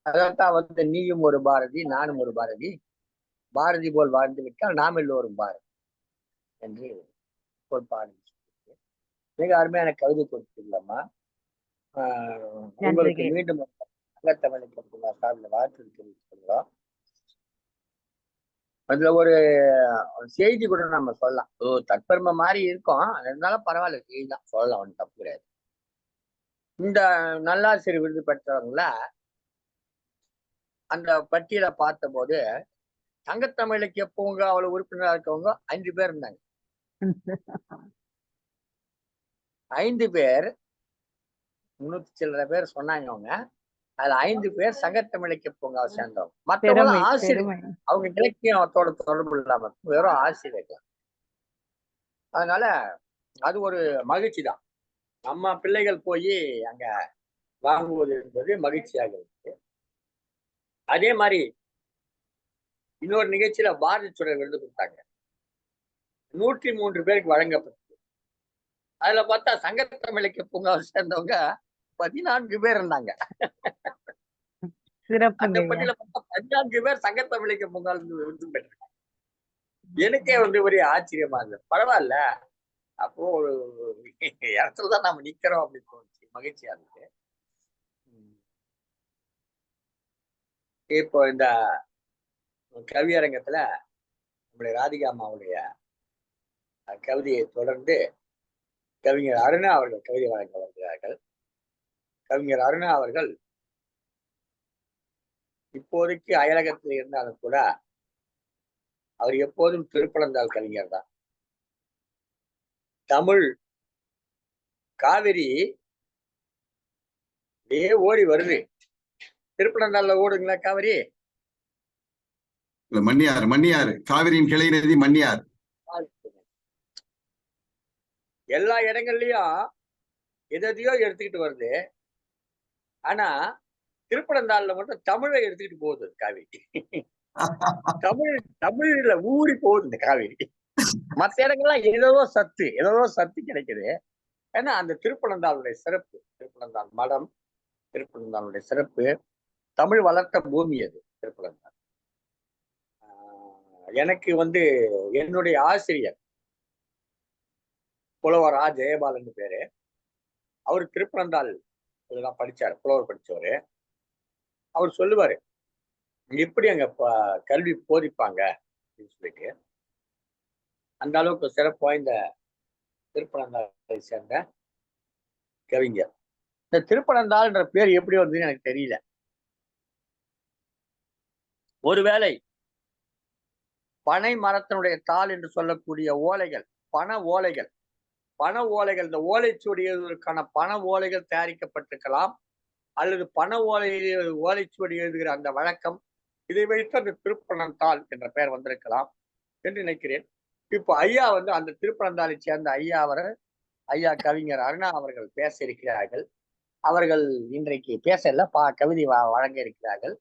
அதான் நீயும் ஒரு பாரதி, நானும் ஒரு பாரதி, பாரதி போல் வாழ்ந்து விட்டால் நாம் எல்லோரும் பாரதி என்று ஒரு பாடல். மிக அருமையான கவிதை கொடுத்துள்ளம்மா. உங்களுக்கு மீண்டும் சங்கத்தமிழுக்கு சார்ந்த வாழ்த்து தெரிவித்துக் கொள்கிறோம். அதுல ஒரு செய்தி கூட நம்ம சொல்லலாம். தற்பெருமை மாதிரி இருக்கும், இருந்தாலும் பரவாயில்ல, செய்தி தான் சொல்லலாம், ஒன்றும் தப்பு கிடையாது. இந்த நல்லாசிரியர் விருது பெற்றவங்கள அந்த பட்டியலை பார்த்த போது சங்கத்தமிழ் இலக்கிய பூங்காவில் உறுப்பினராக இருக்கவங்க 5 பேர் இருந்தாங்க. 5 பேர் 300 சில்லற பேர் சொன்னாங்க அவங்க. அதுல 5 பேர் சங்கத்தமிழ் இலக்கிய பூங்காவை சேர்ந்தவங்க. மற்றவங்க ஆசிரியர், அவங்க இலக்கியத்தோட தொடர்பு இல்லாம வெறும் ஆசிரியர்கள். அதனால அது ஒரு மகிழ்ச்சி தான். நம்ம பிள்ளைகள் போய் அங்க வாங்குவது என்பது மகிழ்ச்சியாக இருக்கு. அதே மாதிரி இன்னொரு நிகழ்ச்சியில பாரதி சுடர் விருது கொடுத்தாங்க. 103 பேருக்கு வழங்கப்பட்டது. அதுல பார்த்தா சங்கத்தமிழ் இலக்கிய பூங்காவை சேர்ந்தவங்க 14 பேர் இருந்தாங்க. அந்த பட்டியல பார்த்தா 14 பேர் சங்கத்தமிழ் இலக்கிய பூங்காவில் விருது பெற்றிருக்காங்க. எனக்கே ஒரே ஆச்சரியமா இருந்தது. பரவாயில்ல, அப்போ ஒரு இடத்துலதான் நம்ம நிக்கிறோம் அப்படின்னு தோணுச்சு, மகிழ்ச்சியா இருந்துச்சு. இப்போ இந்த கவியரங்கத்துல நம்முடைய ராதிகா அம்மாவுடைய கவிதையை தொடர்ந்து கவிஞர் அருணா அவர்கள் கவிதை வழங்க வருகிறார்கள். கவிஞர் அருணா அவர்கள் இப்போதைக்கு அயலகத்தில் இருந்தாலும் கூட அவர் எப்போதும் திருப்பனந்தாள் கவிஞர் தான். தமிழ் காவிரி ஓடி வருது. திருப்பனந்தாள்ல ஓடுங்களா காவிரி? மண்ணியாறு காவிரியின் கிளை நதி மண்ணியாறு. எல்லா இடங்கள்லயும் எதையோ எடுத்துக்கிட்டு வருது. ஆனா திருப்பனந்தாள்ல மட்டும் தமிழை எடுத்துக்கிட்டு போகுது காவிரி. தமிழ்ல ஊறி போகுது இந்த காவிரி. மற்ற இடங்கள்லாம் ஏதோ சத்து கிடைக்குது. ஏன்னா அந்த திருப்பனந்தாளுடைய சிறப்பு, திருப்பனந்தாள் மடம், திருப்பனந்தாளுடைய சிறப்பு, தமிழ் வளர்த்த பூமி அது திருப்பனந்தாள். எனக்கு என்னுடைய ஆசிரியர் புலவர் ஜெயபாலன் பேரு. அவர் திருப்பனந்தாள் படிச்சாரு, புலவர் படிச்சவரு. அவர் சொல்லுவாரு எப்படி அங்க கல்வி போதிப்பாங்க அப்படின்னு சொல்லிட்டு. அந்த அளவுக்கு சிறப்பு வாய்ந்த திருப்பனந்தாளை சேர்ந்த கவிஞர். இந்த திருப்பனந்தாள்ன்ற பேர் எப்படி வந்ததுன்னு எனக்கு தெரியல. ஒருவேளை பனை மரத்தினுடைய தாள் என்று சொல்லக்கூடிய ஓலைகள், பனை ஓலைகள், இந்த ஓலைச்சுவடி எழுதுவதற்கான பனை ஓலைகள் தயாரிக்கப்பட்டிருக்கலாம். அல்லது பனை ஓலைச்சுவடி எழுதுகிற அந்த வழக்கம், இதை வைத்து அந்த திருப்பனந்தாள் என்ற பெயர் வந்திருக்கலாம் என்று நினைக்கிறேன். இப்போ ஐயா அந்த திருப்பனந்தாளை சேர்ந்த ஐயா கவிஞர் அருணா அவர்கள் பேச இருக்கிறார்கள். அவர்கள் இன்றைக்கு பேசல, கவிதை வழங்க இருக்கிறார்கள்.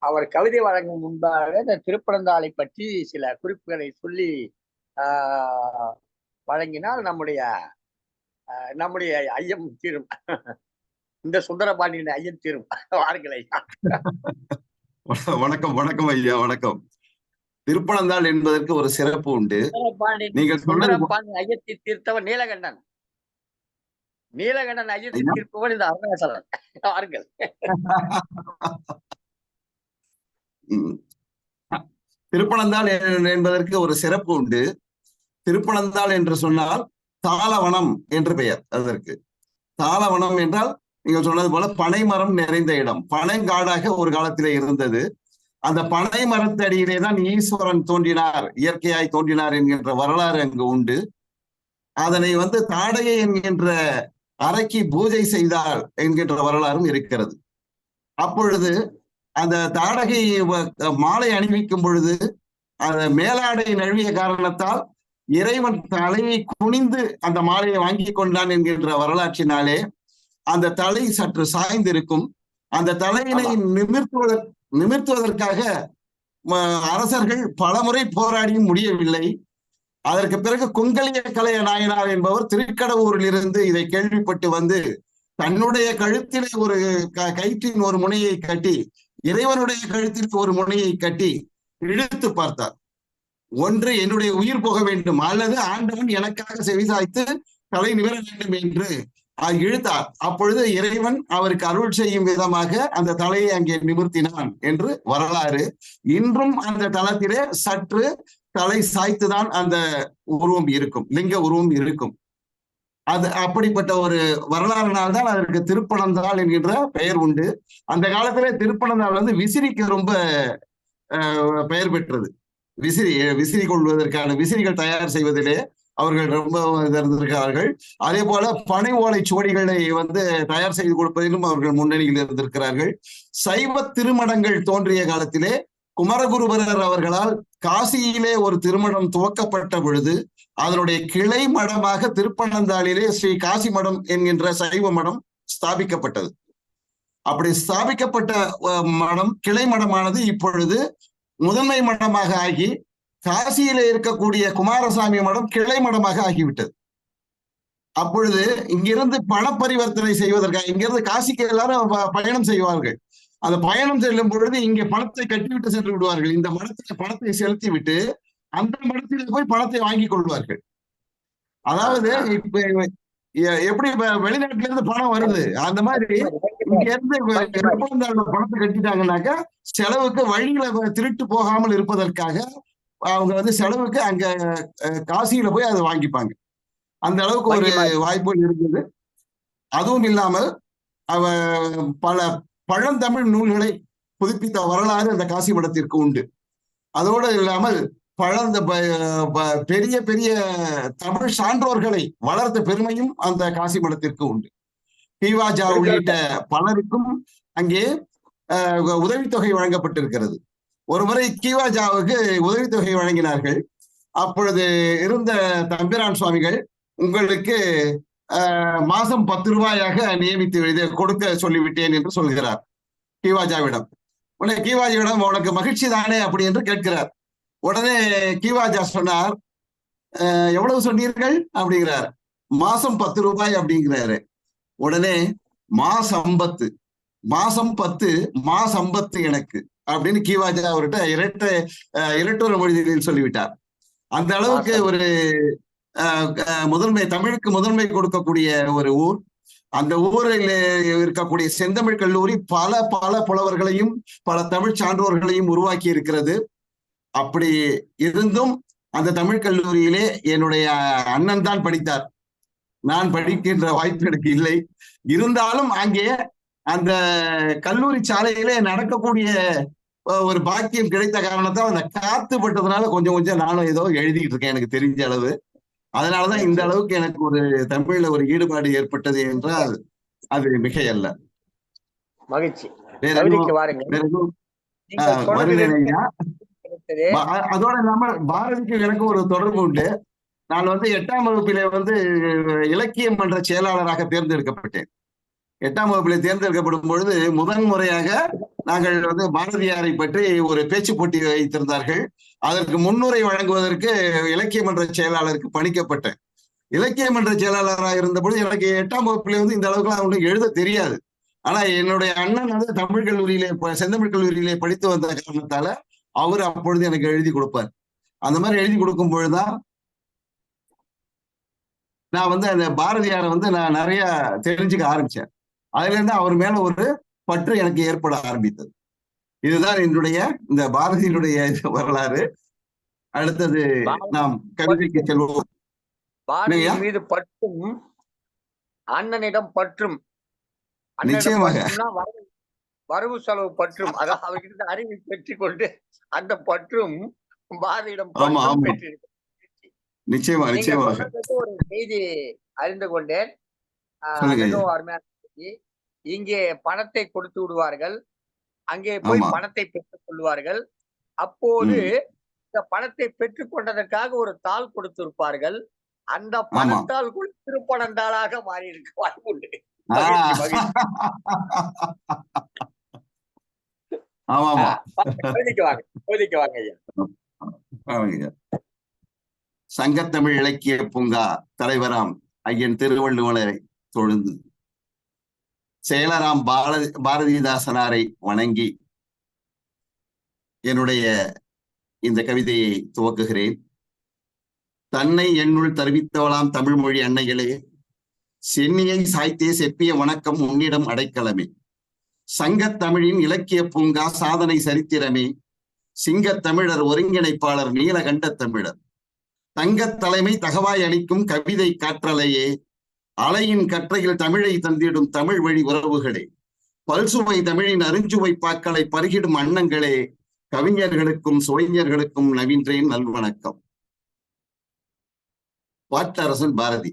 அவர் கவிதை வழங்கும் முன்பாக இந்த திருப்பனந்தாளை பற்றி சில குறிப்புகளை சொல்லி வழங்கினால் நம்முடைய ஐயம் தீரும். இந்த சுந்தரபாண்டியன் ஐயம் தீரும். வாருங்கள். வணக்கம் ஐயா, வணக்கம். திருப்பனந்தாள் என்பதற்கு ஒரு சிறப்பு உண்டு. நீங்கள் சுந்தரபாண்டியன் ஐயத்தை தீர்த்தவர் நீலகண்டன் ஐயத்தை தீர்ப்பவர் இந்த அருணாசலன். வாருங்கள். திருப்பனந்தாள் என்பதற்கு ஒரு சிறப்பு உண்டு. திருப்பனந்தாள் என்று சொன்னால் தாளவனம் என்று பெயர். அதற்கு தாளவனம் என்றால் நீங்கள் சொன்னது போல பனை மரம் நிறைந்த இடம், பனைங்காடாக ஒரு காலத்திலே இருந்தது. அந்த பனை மரத்தடியிலே தான் ஈஸ்வரன் தோன்றினார், இயற்கையாய் தோன்றினார் என்கின்ற வரலாறு அங்கு உண்டு. அதனை தாடகை என்கின்ற அறைக்கு பூஜை செய்தார் என்கின்ற வரலாறும் இருக்கிறது. அப்பொழுது அந்த தாடகை மாலை அணிவிக்கும் பொழுது அந்த மேலாடை நழுவிய காரணத்தால் இறைவன் தலையை குனிந்து அந்த மாலையை வாங்கி கொண்டான் என்கின்ற வரலாற்றினாலே அந்த தலை சற்று சாய்ந்திருக்கும். அந்த தலையினை நிமிர்த்துவதற்காக அரசர்கள் பலமுறை போராடியும் முடியவில்லை. அதற்கு பிறகு கொங்கலிய கலைய நாயனார் என்பவர் திருக்கடவூரில் இருந்து இதை கேள்விப்பட்டு வந்து தன்னுடைய கழுத்திலே ஒரு கயிற்றின் ஒரு முனையை கட்டி இறைவனுடைய கழுத்திற்கு ஒரு முனையை கட்டி இழுத்து பார்த்தார். ஒன்று என்னுடைய உயிர் போக வேண்டும் அல்லது ஆண்டவன் எனக்காக செவிசாய்த்து தலை நிமிர வேண்டும் என்று இழுத்தார். அப்பொழுது இறைவன் அவருக்கு அருள் செய்யும் விதமாக அந்த தலையை அங்கே நிமிர்த்தினான் என்று வரலாறு. இன்றும் அந்த தளத்திலே சற்று தலை சாய்த்துதான் அந்த உருவம் இருக்கும், லிங்க உருவம் இருக்கும். அது அப்படிப்பட்ட ஒரு வரலாறுனால்தான் தான் அதற்கு திருப்பனந்தாள் என்கின்ற பெயர் உண்டு. அந்த காலத்திலே திருப்பனந்தாள் வந்து விசிறிக்கு ரொம்ப பெயர் பெற்றது. விசிறி கொள்வதற்கான விசிறிகள் தயார் செய்வதிலே அவர்கள் ரொம்ப இருந்திருக்கிறார்கள். அதே போல பனை ஓலை சுவடிகளை வந்து தயார் செய்து கொடுப்பதிலும் அவர்கள் முன்னணியில் இருந்திருக்கிறார்கள். சைவ திருமணங்கள் தோன்றிய காலத்திலே குமரகுருபரர் அவர்களால் காசியிலே ஒரு திருமணம் துவக்கப்பட்ட பொழுது அதனுடைய கிளை மடமாக திருப்பனந்தாளிலே ஸ்ரீ காசி மடம் என்கின்ற சைவ மடம் ஸ்தாபிக்கப்பட்டது. அப்படி ஸ்தாபிக்கப்பட்ட மடம் கிளை மடமானது இப்பொழுது முதன்மை மடமாக ஆகி காசியில இருக்கக்கூடிய குமாரசாமி மடம் கிளை மடமாக ஆகிவிட்டது. அப்பொழுது இங்கிருந்து பண பரிவர்த்தனை செய்வதற்காக இங்கிருந்து காசிக்கு எல்லாரும் பயணம் செய்வார்கள். அந்த பயணம் செல்லும் பொழுது இங்கே பணத்தை கட்டிவிட்டு சென்று விடுவார்கள். இந்த மடத்துல பணத்தை செலுத்தி விட்டு அந்த மடத்தில போய் பணத்தை வாங்கி கொள்வார்கள். அதாவது இப்ப எப்படி வெளிநாட்டுல இருந்து பணம் வருது அந்த மாதிரி இங்க இருந்து பணத்தை கட்டிட்டாங்கன்னாக்கா செலவுக்கு வழியில திருட்டு போகாமல் இருப்பதற்காக அவங்க வந்து செலவுக்கு அங்க காசியில போய் அதை வாங்கிப்பாங்க. அந்த அளவுக்கு ஒரு வாய்ப்பு இருக்குது. அதுவும் இல்லாமல் அவ பல பழந்தமிழ் நூல்களை புதுப்பித்த வரலாறு அந்த காசி மடத்திற்கு உண்டு. அதோடு இல்லாமல் பெரிய பெரிய தமிழ் சான்றோர்களை வளர்த்த பெருமையும் அந்த காசி மடத்திற்கு உண்டு. கீவாஜா உள்ளிட்ட பலருக்கும் அங்கே உதவித்தொகை வழங்கப்பட்டிருக்கிறது. ஒருமுறை கீவாஜாவுக்கு உதவித்தொகை வழங்கினார்கள். அப்பொழுது இருந்த தம்பிரான் சுவாமிகள் உங்களுக்கு மாசம் 10 ரூபாயாக நியமித்து கொடுக்க சொல்லிவிட்டேன் என்று சொல்கிறார் கீவாஜாவிடம். உடனே கீவாஜாவிடம் உனக்கு மகிழ்ச்சி தானே அப்படி என்று கேட்கிறார். உடனே கீவாஜா சொன்னார், எவ்வளவு சொன்னீர்கள் அப்படிங்கிறார். மாசம் 10 ரூபாய் அப்படிங்கிறாரு. உடனே மாசம்பத்து, மாசம் 10 மாசம்பத்து எனக்கு அப்படின்னு கீவாஜா அவர்கிட்ட இரட்டொரு மொழிகளில் சொல்லிவிட்டார். அந்த அளவுக்கு ஒரு தமிழுக்கு முதன்மை கொடுக்கக்கூடிய ஒரு ஊர். அந்த ஊரில் இருக்கக்கூடிய செந்தமிழ் கல்லூரி பல பல புலவர்களையும் பல தமிழ் சான்றோர்களையும் உருவாக்கி இருக்கிறது. அப்படி இருந்தும் அந்த தமிழ் கல்லூரியிலே என்னுடைய அண்ணன் தான் படித்தார். நான் படிக்கின்ற வாய்ப்பு எனக்கு இல்லை. இருந்தாலும் அங்கே அந்த கல்லூரி சாலையிலே நடக்கக்கூடிய ஒரு பாக்கியம் கிடைத்த காரணத்தால் அந்த காத்து பட்டதுனால கொஞ்சம் கொஞ்சம் நானும் ஏதோ எழுதிக்கிட்டு இருக்கேன் எனக்கு தெரிஞ்ச அளவு. அதனாலதான் இந்த அளவுக்கு எனக்கு ஒரு தமிழ்ல ஒரு ஈடுபாடு ஏற்பட்டது என்றால் அது மிகையல்ல. மகிழ்ச்சி. அதோட இல்லாம பாரதிக்கு எனக்கு ஒரு தொடர்பு உண்டு. நான் வந்து 8ஆம் வகுப்பிலே வந்து இலக்கியம் மன்ற செயலாளராக தேர்ந்தெடுக்கப்பட்டேன். 8ஆம் வகுப்பிலே தேர்ந்தெடுக்கப்படும் பொழுது முதன் முறையாக நாங்கள் வந்து பாரதியாரை பற்றி ஒரு பேச்சு போட்டி வைத்திருந்தார்கள். அதற்கு முன்னுரை வழங்குவதற்கு இலக்கிய மன்ற செயலாளருக்கு பணிக்கப்பட்டேன். இலக்கிய மன்ற செயலாளராக இருந்த பொழுது எனக்கு 8ஆம் வகுப்பிலே வந்து இந்த அளவுக்குலாம் ஒன்றும் எழுத தெரியாது. ஆனா என்னுடைய அண்ணன் வந்து தமிழ் கல்லூரியிலே செந்தமிழ் கல்லூரியிலே படித்து வந்த காரணத்தால அவர் அப்பொழுது எனக்கு எழுதி கொடுப்பார். அந்த மாதிரி எழுதி கொடுக்கும் பொழுதுதான் நான் வந்து அந்த பாரதியாரை வந்து நான் நிறைய தெரிஞ்சுக்க ஆரம்பிச்சேன். அதுல இருந்து அவர் மேல ஒரு பற்று எனக்கு ஏற்பட ஆரம்பித்தது. இதுதான் என்னுடைய இந்த பாரதியினுடைய வரலாறு. அடுத்தது நாம் கவிதைக்கு செல்வோம். பாரதி மீது பற்றும் அண்ணனிடம் பற்றும் நிச்சயமாக வரவு செலவு பற்றும், அதாவது அவர்கிட்ட அறிவை பெற்றுக் கொண்டு அந்த பற்றும் பாரதியிடம் பெற்றிருக்க. நிச்சயமா நிச்சயமாக ஒரு செய்தி அறிந்து கொண்டேன். இங்கே பணத்தை கொடுத்து விடுவார்கள், அங்கே போய் பணத்தை பெற்றுக் கொள்வார்கள். அப்போது இந்த பணத்தை பெற்றுக் கொண்டதற்காக ஒரு தாள் கொடுத்திருப்பார்கள். அந்த பணத்தால் கூட திருப்பனந்தாளாக மாறி இருக்க வாய்ப்பு உண்டு. மகிழ்ச்சி, மகிழ்ச்சி. ஆமாமா. பகுதிக்கு வாங்க, பகுதிக்கு வாங்க ஐயா. சங்கத்தமிழ் இலக்கிய பூங்கா தலைவராம் ஐயன் திருவள்ளுவரை தொழுந்து செயலராம் பாரதிதாசனாரை வணங்கி என்னுடைய இந்த கவிதையை துவக்குகிறேன். தன்னை என்னுள் தருவித்தவளாம் தமிழ் மொழி அன்னைகளே, சென்னியை சாய்த்தே செப்பிய வணக்கம் உன்னிடம் அடைக்கலமே. சங்கத்தமிழின் இலக்கிய பூங்கா சாதனை சரித்திரமே. சிங்கத் தமிழர் ஒருங்கிணைப்பாளர் நீலகண்ட தமிழர். தங்கத் தலைமை தகவாய் அளிக்கும் கவிதை காற்றலையே. அலையின் கற்றையில் தமிழை தந்திடும் தமிழ் வழி உறவுகளே. பல்சுவை தமிழின் அருஞ்சுவை பாக்களை பருகிடும் அன்னங்களே. கவிஞர்களுக்கும் சுவைஞர்களுக்கும் நவீன்றேன் நல்வணக்கம். பாட்டரசன் பாரதி.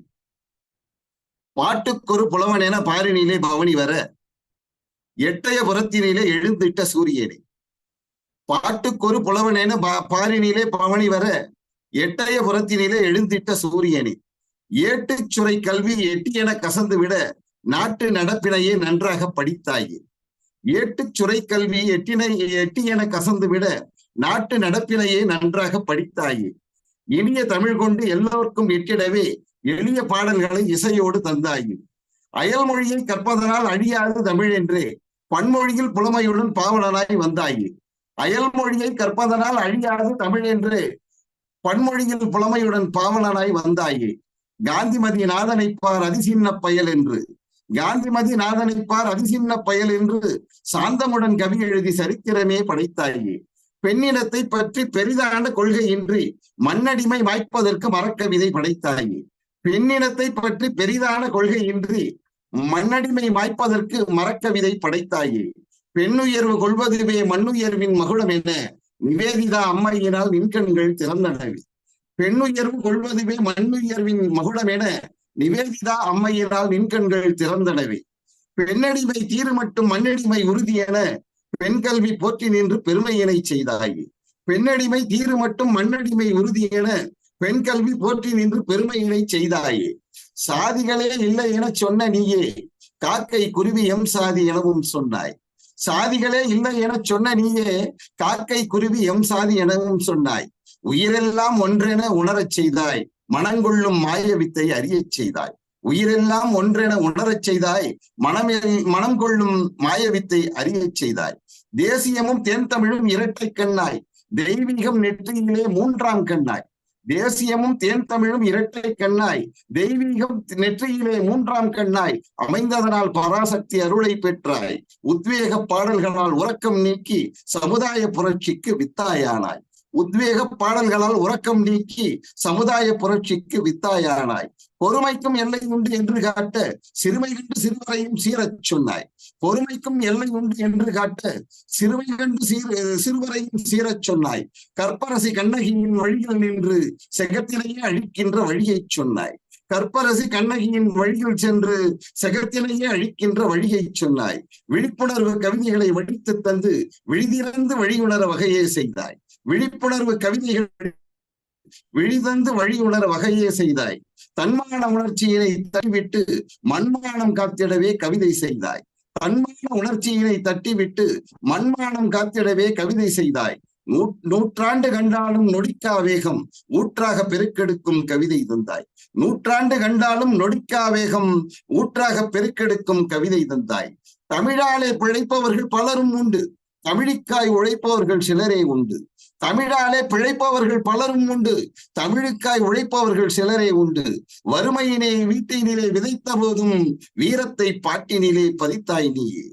பாட்டுக்கொரு புலவன் என பாரினிலே பவனி வர, எட்டய புறத்தினிலே எழுந்திட்ட சூரியனே. பாட்டுக்கொரு புலவன் என பாரினிலே பவனி வர, எட்டய புறத்தினிலே எழுந்திட்ட சூரியனே. ஏட்டுச் சுரை கல்வி எட்டியென கசந்து விட, நாட்டு நடப்பினையே நன்றாக படித்தாயே. ஏட்டுச் சுரை கல்வி எட்டியென கசந்து விட, நாட்டு நடப்பினையே நன்றாக படித்தாயே. இனிய தமிழ் கொண்டு எல்லோருக்கும் எட்டிடவே எளிய பாடல்களை இசையோடு தந்தாயே. அயல்மொழியை கற்பதனால் அழியாது தமிழ் என்றே பன்மொழியில் புலமையுடன் பாவலனாய் வந்தாயே. அயல்மொழியை கற்பதனால் அழியாது தமிழ் என்றே பன்மொழியில் புலமையுடன் பாவலனாய் வந்தாயே. காந்திமதி நாதனைப்பார் அதிசின்ன பயல் என்று, காந்திமதி நாதனைப்பார் அதிசின்ன பயல் என்று சாந்தமுடன் கவி எழுதி சரித்திரமே படைத்தாயே. பெண்ணினத்தை பற்றி பெரிதான கொள்கையின்றி மண்ணடிமை மாய்ப்பதற்கு மரக்கவிதை படைத்தாயே. பெண்ணினத்தை பற்றி பெரிதான கொள்கையின்றி மண்ணடிமை மாய்ப்பதற்கு மரக்கவிதை படைத்தாயே. பெண்ணுயர்வு கொள்வதுவே மண்ணுயர்வின் மகுடம் என நிவேதிதா அம்மையினால் நின்கண்கள் திறந்தனவே. பெண்ணுயர்வு கொள்வதுவே மண்ணுயர்வின் மகுடம் என நிவேதிதா அம்மையினால் நின்கண்கள் திறந்தனவே. பெண்ணடிமை தீரு மட்டும் மண்ணடிமை உறுதி என பெண் கல்வி போற்றி நின்று பெருமையினை செய்தாயே. பெண்ணடிமை தீரு மட்டும் மண்ணடிமை உறுதி என பெண் கல்வி போற்றி நின்று பெருமையினை செய்தாயே. சாதிகளே இல்லை என சொன்ன நீயே காக்கை குருவி எம் சாதி எனவும் சொன்னாய். சாதிகளே இல்லை என சொன்ன நீயே காக்கை குருவி எம் சாதி எனவும் சொன்னாய். உயிரெல்லாம் ஒன்றென உணரச் செய்தாய், மனங்கொள்ளும் மாய வித்தை அறியச் செய்தாய். உயிரெல்லாம் ஒன்றென உணரச் செய்தாய், மனம் கொள்ளும் மாய வித்தை அறியச் செய்தாய். தேசியமும் தேன் தமிழும் இரட்டை கண்ணாய், தெய்வீகம் நெற்றியிலே மூன்றாம் கண்ணாய். தேசியமும் தேன் தமிழும் இரட்டை கண்ணாய், தெய்வீகம் நெற்றியிலே மூன்றாம் கண்ணாய். அமைந்ததனால் பராசக்தி அருளை பெற்றாய். உத்வேக பாடல்களால் உறக்கம் நீக்கி சமுதாய புரட்சிக்கு வித்தாயானாய். உத்வேக பாடல்களால் உறக்கம் நீக்கி சமுதாய புரட்சிக்கு வித்தாயானாய். பொறுமைக்கும் எல்லை உண்டு என்று காட்ட சிறுமை கண்டு சிறுவரையும் சீரச் சொன்னாய். பொறுமைக்கும் எல்லை உண்டு என்று காட்ட சிறுமை கண்டு சிறுவரையும் சீரச் சொன்னாய். கற்பரசி கண்ணகியின் வழியில் நின்று செகத்திலேயே அழிக்கின்ற வழியை சொன்னாய். கற்பரசி கண்ணகியின் வழியில் சென்று செகத்திலேயே அழிக்கின்ற வழியை சொன்னாய். விழிப்புணர்வு கவிதைகளை வடித்து தந்து விழிதிறந்து வழியுணர வகையே செய்தாய். விழிப்புணர்வு கவிதைகள் விழிதந்து வழியுணர வகையே செய்தாய். தன்மான உணர்ச்சியினை தட்டிவிட்டு மண்மானம் காத்திடவே கவிதை செய்தாய். தன்மான உணர்ச்சியினை தட்டிவிட்டு மண்மானம் காத்திடவே கவிதை செய்தாய். நூற்றாண்டு கண்டாலும் நொடிக்கா வேகம் ஊற்றாக பெருக்கெடுக்கும் கவிதை தந்தாய். நூற்றாண்டு கண்டாலும் நொடிக்கா வேகம் ஊற்றாக பெருக்கெடுக்கும் கவிதை தந்தாய். தமிழாலே பிழைப்பவர்கள் பலரும் உண்டு, தமிழுக்காய் உழைப்பவர்கள் சிலரே உண்டு. தமிழாலே பிழைப்பவர்கள் பலரும் உண்டு, தமிழுக்காய் உழைப்பவர்கள் சிலரே உண்டு. வறுமையினை வீட்டினிலே விதைத்த போதும் வீரத்தை பாட்டினிலே பதித்தாய் நீயே.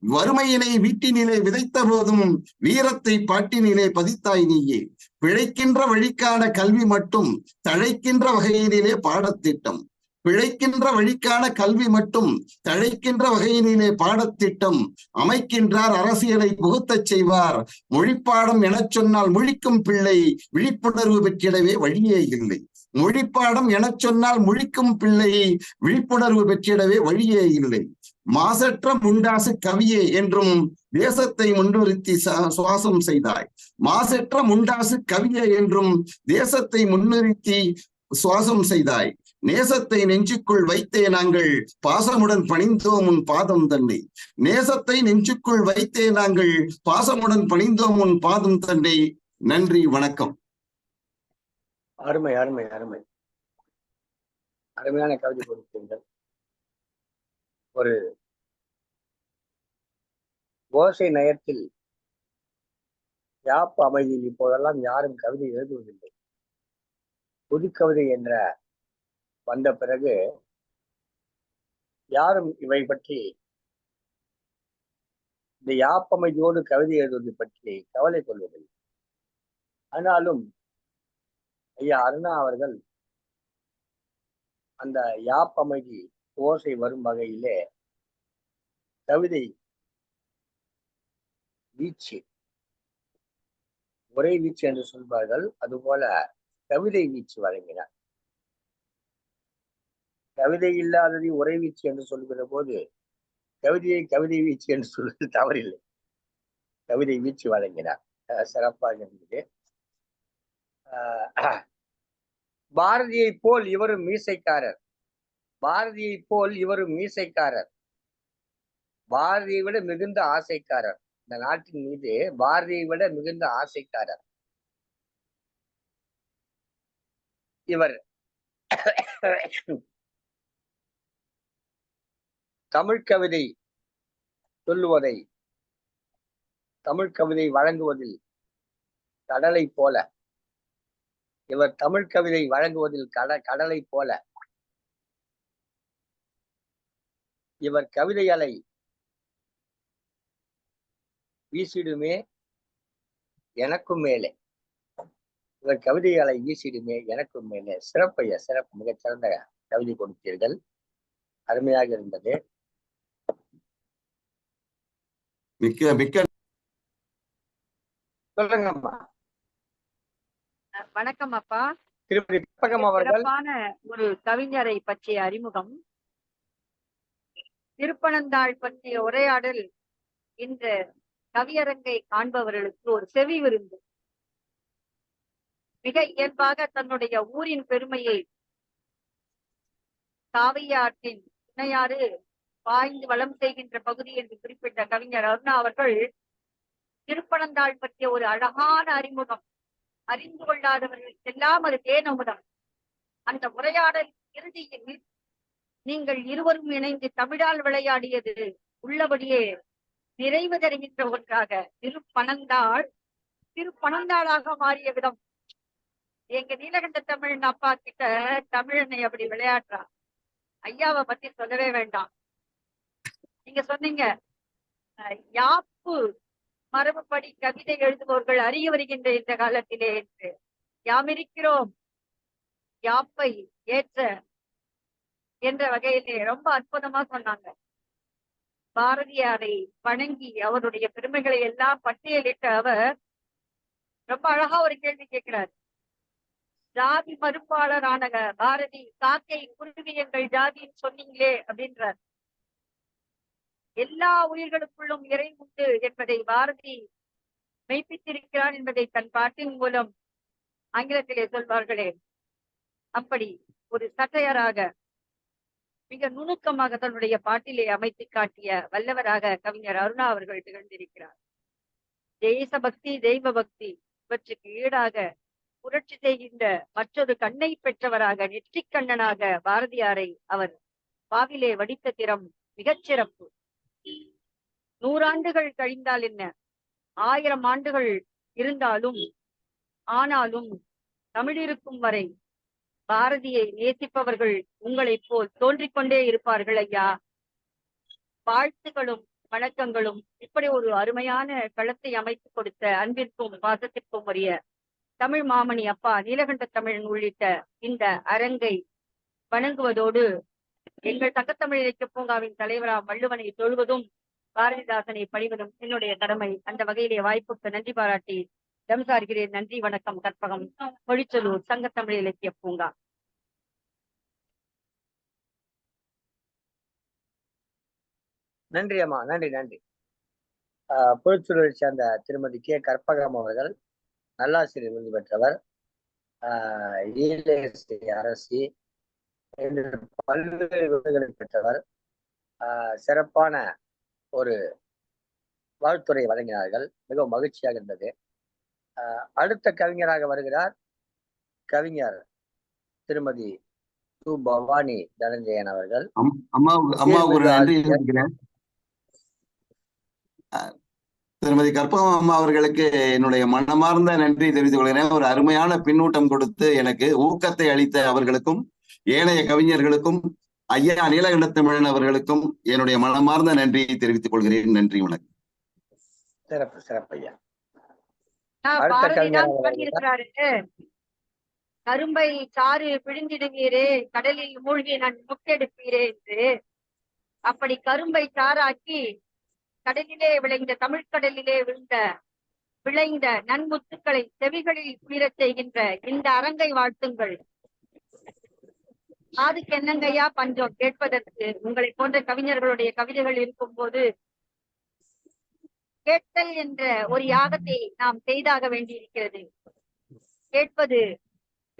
வறுமையினை வீட்டினிலே விதைத்த போதும் வீரத்தை பாட்டினிலே பதித்தாய் நீயே. பிழைக்கின்ற வழிக்கான கல்வி மட்டும் தழைக்கின்ற வகையினிலே பாடத்திட்டம். பிழைக்கின்ற வழிக்கான கல்வி மட்டும் தழைக்கின்ற வகையினிலே பாடத்திட்டம் அமைக்கின்றார். அரசியலை புகுத்தச் செய்வார். மொழிப்பாடம் எனச் சொன்னால் முழிக்கும் பிள்ளை விழிப்புணர்வு பெற்றிடவே வழியே இல்லை. மொழிப்பாடம் எனச் சொன்னால் முழிக்கும் பிள்ளை விழிப்புணர்வு பெற்றிடவே வழியே இல்லை. மாசற்ற முண்டாசு கவியே என்றும் தேசத்தை முன்னிறுத்தி சுவாசம் செய்தாய். மாசற்ற முண்டாசு கவிய என்றும் தேசத்தை முன்னிறுத்தி சுவாசம் செய்தாய். நேசத்தை நெஞ்சுக்குள் வைத்தே நாங்கள் பாசமுடன் பணிந்தோம் உன் பாதம் தன்னை. நேசத்தை நெஞ்சுக்குள் வைத்தே நாங்கள் பாசமுடன் பணிந்தோம் உன் பாதம் தன்னை. நன்றி, வணக்கம். அருமை அருமை அருமை. அருமையான கவிதை கொடுத்தீர்கள். ஒரு ஓசை நயத்தில் யாப்பு அமைதியில் இப்போதெல்லாம் யாரும் கவிதை எழுதுவதில்லை. புதுக்கவிதை என்ற வந்த பிறகு யாரும் இவை பற்றி, இந்த யாப்பமைதியோடு கவிதை எழுதுவது பற்றி கவலை கொள்வதில்லை. ஆனாலும் ஐயா அருணா அவர்கள் அந்த யாப்பமைதி ஓசை வரும் வகையிலே கவிதை வீச்சு, உரை வீச்சு என்று சொல்வார்கள், அதுபோல கவிதை வீச்சு வழங்கினார். கவிதை இல்லாததை உரை வீச்சு என்று சொல்கிற போது கவிதையை கவிதை வீச்சு என்று சொல்வது தவறில்லை. கவிதை வீச்சு வழங்கினார், சிறப்பாக இருந்தது. பாரதியை போல் இவரும் மீசைக்காரர், பாரதியை போல் இவரும் மீசைக்காரர், பாரதியை விட மிகுந்த ஆசைக்காரர். இந்த நாட்டின் மீது பாரதியை விட மிகுந்த ஆசைக்காரர் இவர். தமிழ் கவிதை சொல்லுவதை, தமிழ் கவிதை வழங்குவதில் கடலை போல, இவர் தமிழ் கவிதை வழங்குவதில் கடலை போல இவர் கவிதை அலை வீசிடுமே எனக்கும் மேலே, இவர் கவிதை அலை வீசிடுமே எனக்கும் மேலே. சிறப்பைய சிறப்பு, மிகச்சிறந்த கவிதை கொடுத்தீர்கள், அருமையாக இருந்தது. மிக்க மிக்க சொல்லுங்கம்மா. வணக்கம் அப்பா. திருப்பதி புஷ்பகம் அவர்கள் சிறப்பான ஒரு கவிஞரை பற்றிய அறிமுகம், திருப்பனந்தாள் பற்றிய உரையாடல் இந்த கவியரங்கை காண்பவர்களுக்கு ஒரு செவி விருந்து. மிக இயல்பாக தன்னுடைய ஊரின் பெருமையை, காவியாற்றின் துணையாறு பாய்ந்து வளம் செய்கின்ற பகுதி என்று குறிப்பிட்ட கவிஞர் அருணா அவர்கள் திருப்பனந்தாள் பற்றிய ஒரு அழகான அறிமுகம். அறிந்து கொள்ளாதவர்களுக்கெல்லாம் அது தேனமுதம். அந்த உரையாடல் இறுதியில் நீங்கள் இருவரும் இணைந்து தமிழால் விளையாடியது உள்ளபடியே நிறைவு தருகின்ற ஒன்றாக திருப்பனந்தாளாக மாறிய விதம். எங்க நீலகண்ட தமிழன் அப்பா கிட்ட தமிழனை அப்படி விளையாடுறா. ஐயாவை பத்தி சொல்லவே வேண்டாம். நீங்க சொன்னீங்க யாப்பு மரபுப்படி கவிதை எழுதுபவர்கள் அறிய வருகின்ற இந்த காலத்திலே என்று. யாம் இருக்கிறோம் யாப்பை ஏற்ற என்ற வகையிலே ரொம்ப அற்புதமா சொன்னாங்க. பாரதியாரை வணங்கி அவருடைய பெருமைகளை எல்லாம் பட்டியலிட்ட அவர் ரொம்ப அழகா ஒரு கேள்வி கேட்கிறார். ஜாதி மறுப்பாளரான பாரதி காக்கை குருவி எங்கள் ஜாதின்னு சொன்னீங்களே அப்படின்றார். எல்லா உயிர்களுக்குள்ளும் இறை உண்டு என்பதை பாரதி மெய்ப்பித்திருக்கிறார் என்பதை தன் பாட்டின் மூலம் ஆங்கிலத்திலே சொல்வார்களே, அப்படி ஒரு சட்டையராக மிக நுணுக்கமாக தன்னுடைய பாட்டிலே அமைத்து காட்டிய வல்லவராக கவிஞர் அருணா அவர்கள் திகழ்ந்திருக்கிறார். தேசபக்தி, தெய்வ பக்தி இவற்றுக்கு ஈடாக புரட்சி செய்கின்ற மற்றொரு கண்ணை பெற்றவராக, நெற்றிக்கண்ணனாக பாரதியாரை அவர் பாவிலே வடித்த திறம் மிகச்சிறப்பு. 100 ஆண்டுகள் கழிந்தால் என்ன, 1000 ஆண்டுகள் இருந்தாலும் ஆனாலும் தமிழ் இருக்கும் வரை பாரதியை நேசிப்பவர்கள் உங்களைப் போல் தோன்றிக் கொண்டே இருப்பார்கள் ஐயா. வாழ்த்துகளும் வணக்கங்களும். இப்படி ஒரு அருமையான களத்தை அமைத்து கொடுத்த அன்பிற்கும் பாசத்திற்கும் உரிய தமிழ் மாமணி அப்பா நீலகண்ட தமிழன் உள்ளிட்ட இந்த அரங்கை வணங்குவதோடு எங்கள் தங்கத்தமிழ் இலக்கிய பூங்காவின் தலைவராம் வள்ளுவனை தொழுவதும் பாரதிதாசனை பணிவதும் என்னுடைய கடமை. அந்த வகையிலே வாய்ப்புக்கு நன்றி பாராட்டி தம்சார்கிறேன். நன்றி, வணக்கம். கற்பகம், பொழிச்சலூர், சங்கத்தமிழ் இலக்கிய பூங்கா. நன்றி அம்மா, நன்றி நன்றி. புதுச்சூரை சேர்ந்த திருமதி கே கற்பகம் அவர்கள் நல்லாசிரியர் விருது பெற்றவர், ஈழேசி அரசி என்று பல்வேறு விருதுகளை பெற்றவர். சிறப்பான ஒரு வாழ்த்துறை வழங்கினார்கள். மிகவும் மகிழ்ச்சியாக இருந்தது. அடுத்த கவிஞராக வருகிறார் கவிஞர் திருமதி சு பவானி தனஞ்சயன் அவர்கள். திருமதி கற்பகம் அம்மா அவர்களுக்கு என்னுடைய மனமார்ந்த நன்றி தெரிவித்துக் கொள்கிறேன். ஒரு அருமையான பின்னூட்டம் கொடுத்து எனக்கு ஊக்கத்தை அளித்த அவர்களுக்கும் ஏனைய கவிஞர்களுக்கும் ஐயா நீலகண்ட தமிழன் அவர்களுக்கும் என்னுடைய மனமார்ந்த நன்றியை தெரிவித்துக் கொள்கிறேன். நன்றி, வணக்கம். சிறப்பு சிறப்பு ஐயா. கரும்பை சாறு பிழிந்திடுவீரே, கடலில் மூழ்கி நான் முட்டெடுப்பீரே என்று. அப்படி கரும்பை சாறாக்கி கடலிலே விளைந்த தமிழ்கடலிலே விளைந்த நன்முத்துக்களை செவிகளில் குளிரச் செய்கின்ற இந்த அரங்கை வாழ்த்துங்கள். அதுக்கு என்னங்கய்யா பஞ்சம் கேட்பதற்கு? உங்களை போன்ற கவிஞர்களுடைய கவிதைகள் இருக்கும் போது கேட்டல் என்ற ஒரு யாகத்தை நாம் செய்தாக வேண்டியிருக்கிறது. கேட்பது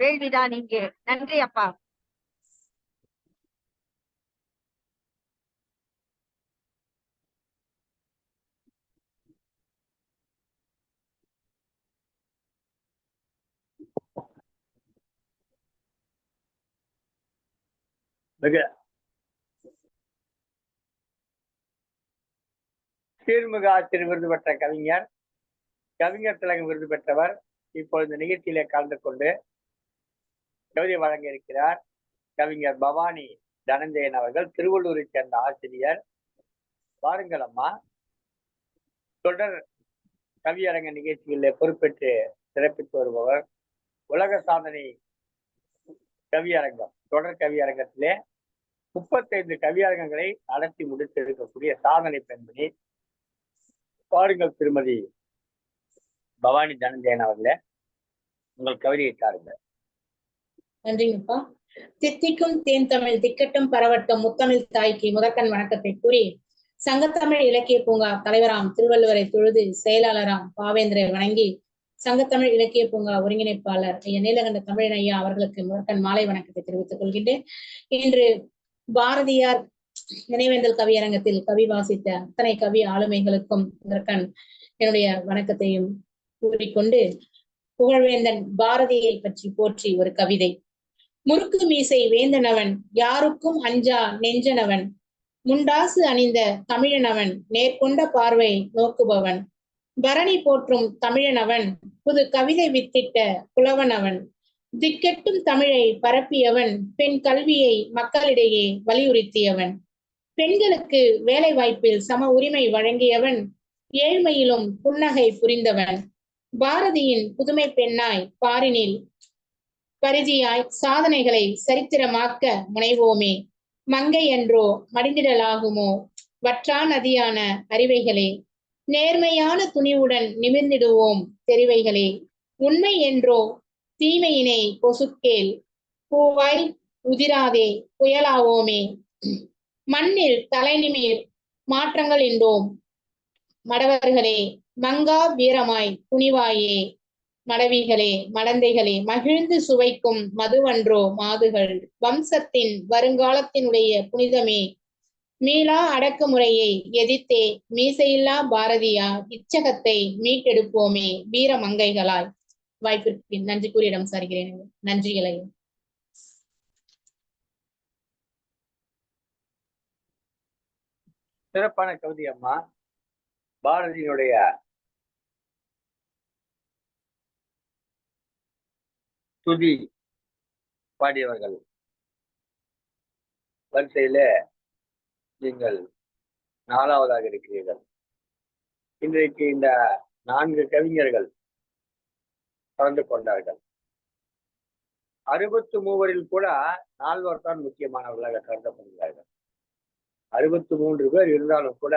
வேள்விதான் இங்கே. நன்றி அப்பா. சீர்மிகு ஆசிரியர் விருது பெற்ற கவிஞர், கவிஞர் திலகம் விருது பெற்றவர் இப்பொழுது நிகழ்ச்சியிலே கலந்து கொண்டு கவிதை வழங்க இருக்கிறார் கவிஞர் பவானி தனஞ்சயன் அவர்கள், திருவள்ளூரை சேர்ந்த ஆசிரியர். வாருங்கள் அம்மா. தொடர் கவியரங்க நிகழ்ச்சிகளில் பொறுப்பேற்று சிறப்பித்து வருபவர். உலக சாதனை கவியரங்கம், தொடர் கவியரங்கத்திலே 35 கவியரங்கங்களை நடத்தி முடித்து இருக்கக்கூடிய சாதனை பெண்மணி. பாருங்கள் திருமதி பவானி தனஞ்சயன் அவர்களே, உங்கள் கவிதையை தாருங்கள். நன்றிங்கப்பா. தித்திக்கும் தேன் தமிழ் திக்கட்டும் பரவட்டும் முத்தமிழ் தாய்க்கு முதற்கண் வணக்கத்தை கூறி, சங்கத்தமிழ் இலக்கிய பூங்கா தலைவராம் திருவள்ளுவரை தொழுது செயலாளராம் பாவேந்தரை வணங்கி, சங்கத்தமிழ் இலக்கிய பூங்கா ஒருங்கிணைப்பாளர் ஐயா நீலகண்ட தமிழன் ஐயா அவர்களுக்கு முதற்கண் மாலை வணக்கத்தை தெரிவித்துக் கொள்கின்றேன். இன்று பாரதியார் நினைவேந்தல் கவியரங்கத்தில் கவி வாசித்த அத்தனை கவி ஆளுமைகளுக்கும் இதற்கண் என்னுடைய வணக்கத்தையும் கூறிக்கொண்டு, புகழ்வேந்தன் பாரதியை பற்றி போற்றி ஒரு கவிதை. முறுக்கு மீசை வேந்தனவன், யாருக்கும் அஞ்சா நெஞ்சனவன், முண்டாசு அணிந்த தமிழனவன், நேர்கொண்ட பார்வை நோக்குபவன், பரணி போற்றும் தமிழனவன், புது கவிதை வித்திட்ட புலவனவன், திக்கெட்டும் தமிழை பரப்பியவன், பெண் கல்வியை மக்களிடையே வலியுறுத்தியவன், பெண்களுக்கு வேலை வாய்ப்பில் சம உரிமை வழங்கியவன், ஏழ்மையிலும் புன்னகை புரிந்தவன், பாரதியின் புதுமை பெண்ணாய் பாரினில் பரிதியாய் சாதனைகளை சரித்திரமாக்க முனைவோமே, மங்கை என்றோ மடிந்திடலாகுமோ வற்றா நதியான அறிவைகளே, நேர்மையான துணிவுடன் நிமிர்ந்திடுவோம் தெரிவைகளே, உண்மை என்றோ தீமையினை பொசுக்கேல் பூவாய் உதிராதே புயலாவோமே, மண்ணில் தலைநிமிர் மாற்றங்கள் என்றோம் மடவர்களே, மங்கா வீரமாய் துணிவாயே மடவிகளே மடந்தைகளே, மகிழ்ந்து சுவைக்கும் மதுவன்றோ மாதுகள், வம்சத்தின் வருங்காலத்தினுடைய புனிதமே, மீளா அடக்குமுறையை எதிர்த்தே மீசையில்லா பாரதியா இச்சகத்தை மீட்டெடுப்போமே வீரமங்கைகளாய். வாய்ப்பிற்கு நன்றி கூறி இடம் சார்கிறேன். நன்றிகளை. சிறப்பான கவிதை அம்மா. பாரதியினுடைய துதி பாடியவர்கள் வரிசையில நீங்கள் 4வதாக இருக்கிறீர்கள். இன்றைக்கு இந்த 4 கவிஞர்கள் கலந்து கொண்டார்கள். 63 கூட 4 தான் முக்கியமானவர்களாக கருதப்படுகிறார்கள். 63 பேர் இருந்தாலும் கூட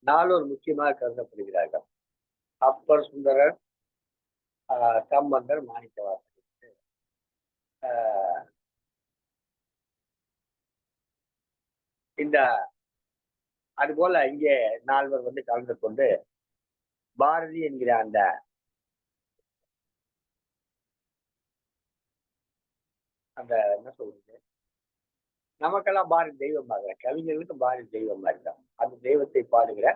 4 முக்கியமாக கருதப்படுகிறார்கள். அப்பர் சுந்தரர், சம்பந்தர், மாணிக்கவாசகர். இந்த அதுபோல இங்கே 4 வந்து கலந்து கொண்டு பாரதி என்கிற அந்த என்ன சொல்றது, நமக்கெல்லாம் பாரதி தெய்வமாக, கவிஞர்களுக்கு பாரதி தெய்வமா இருக்காங்க. அந்த தெய்வத்தை பாடுகிற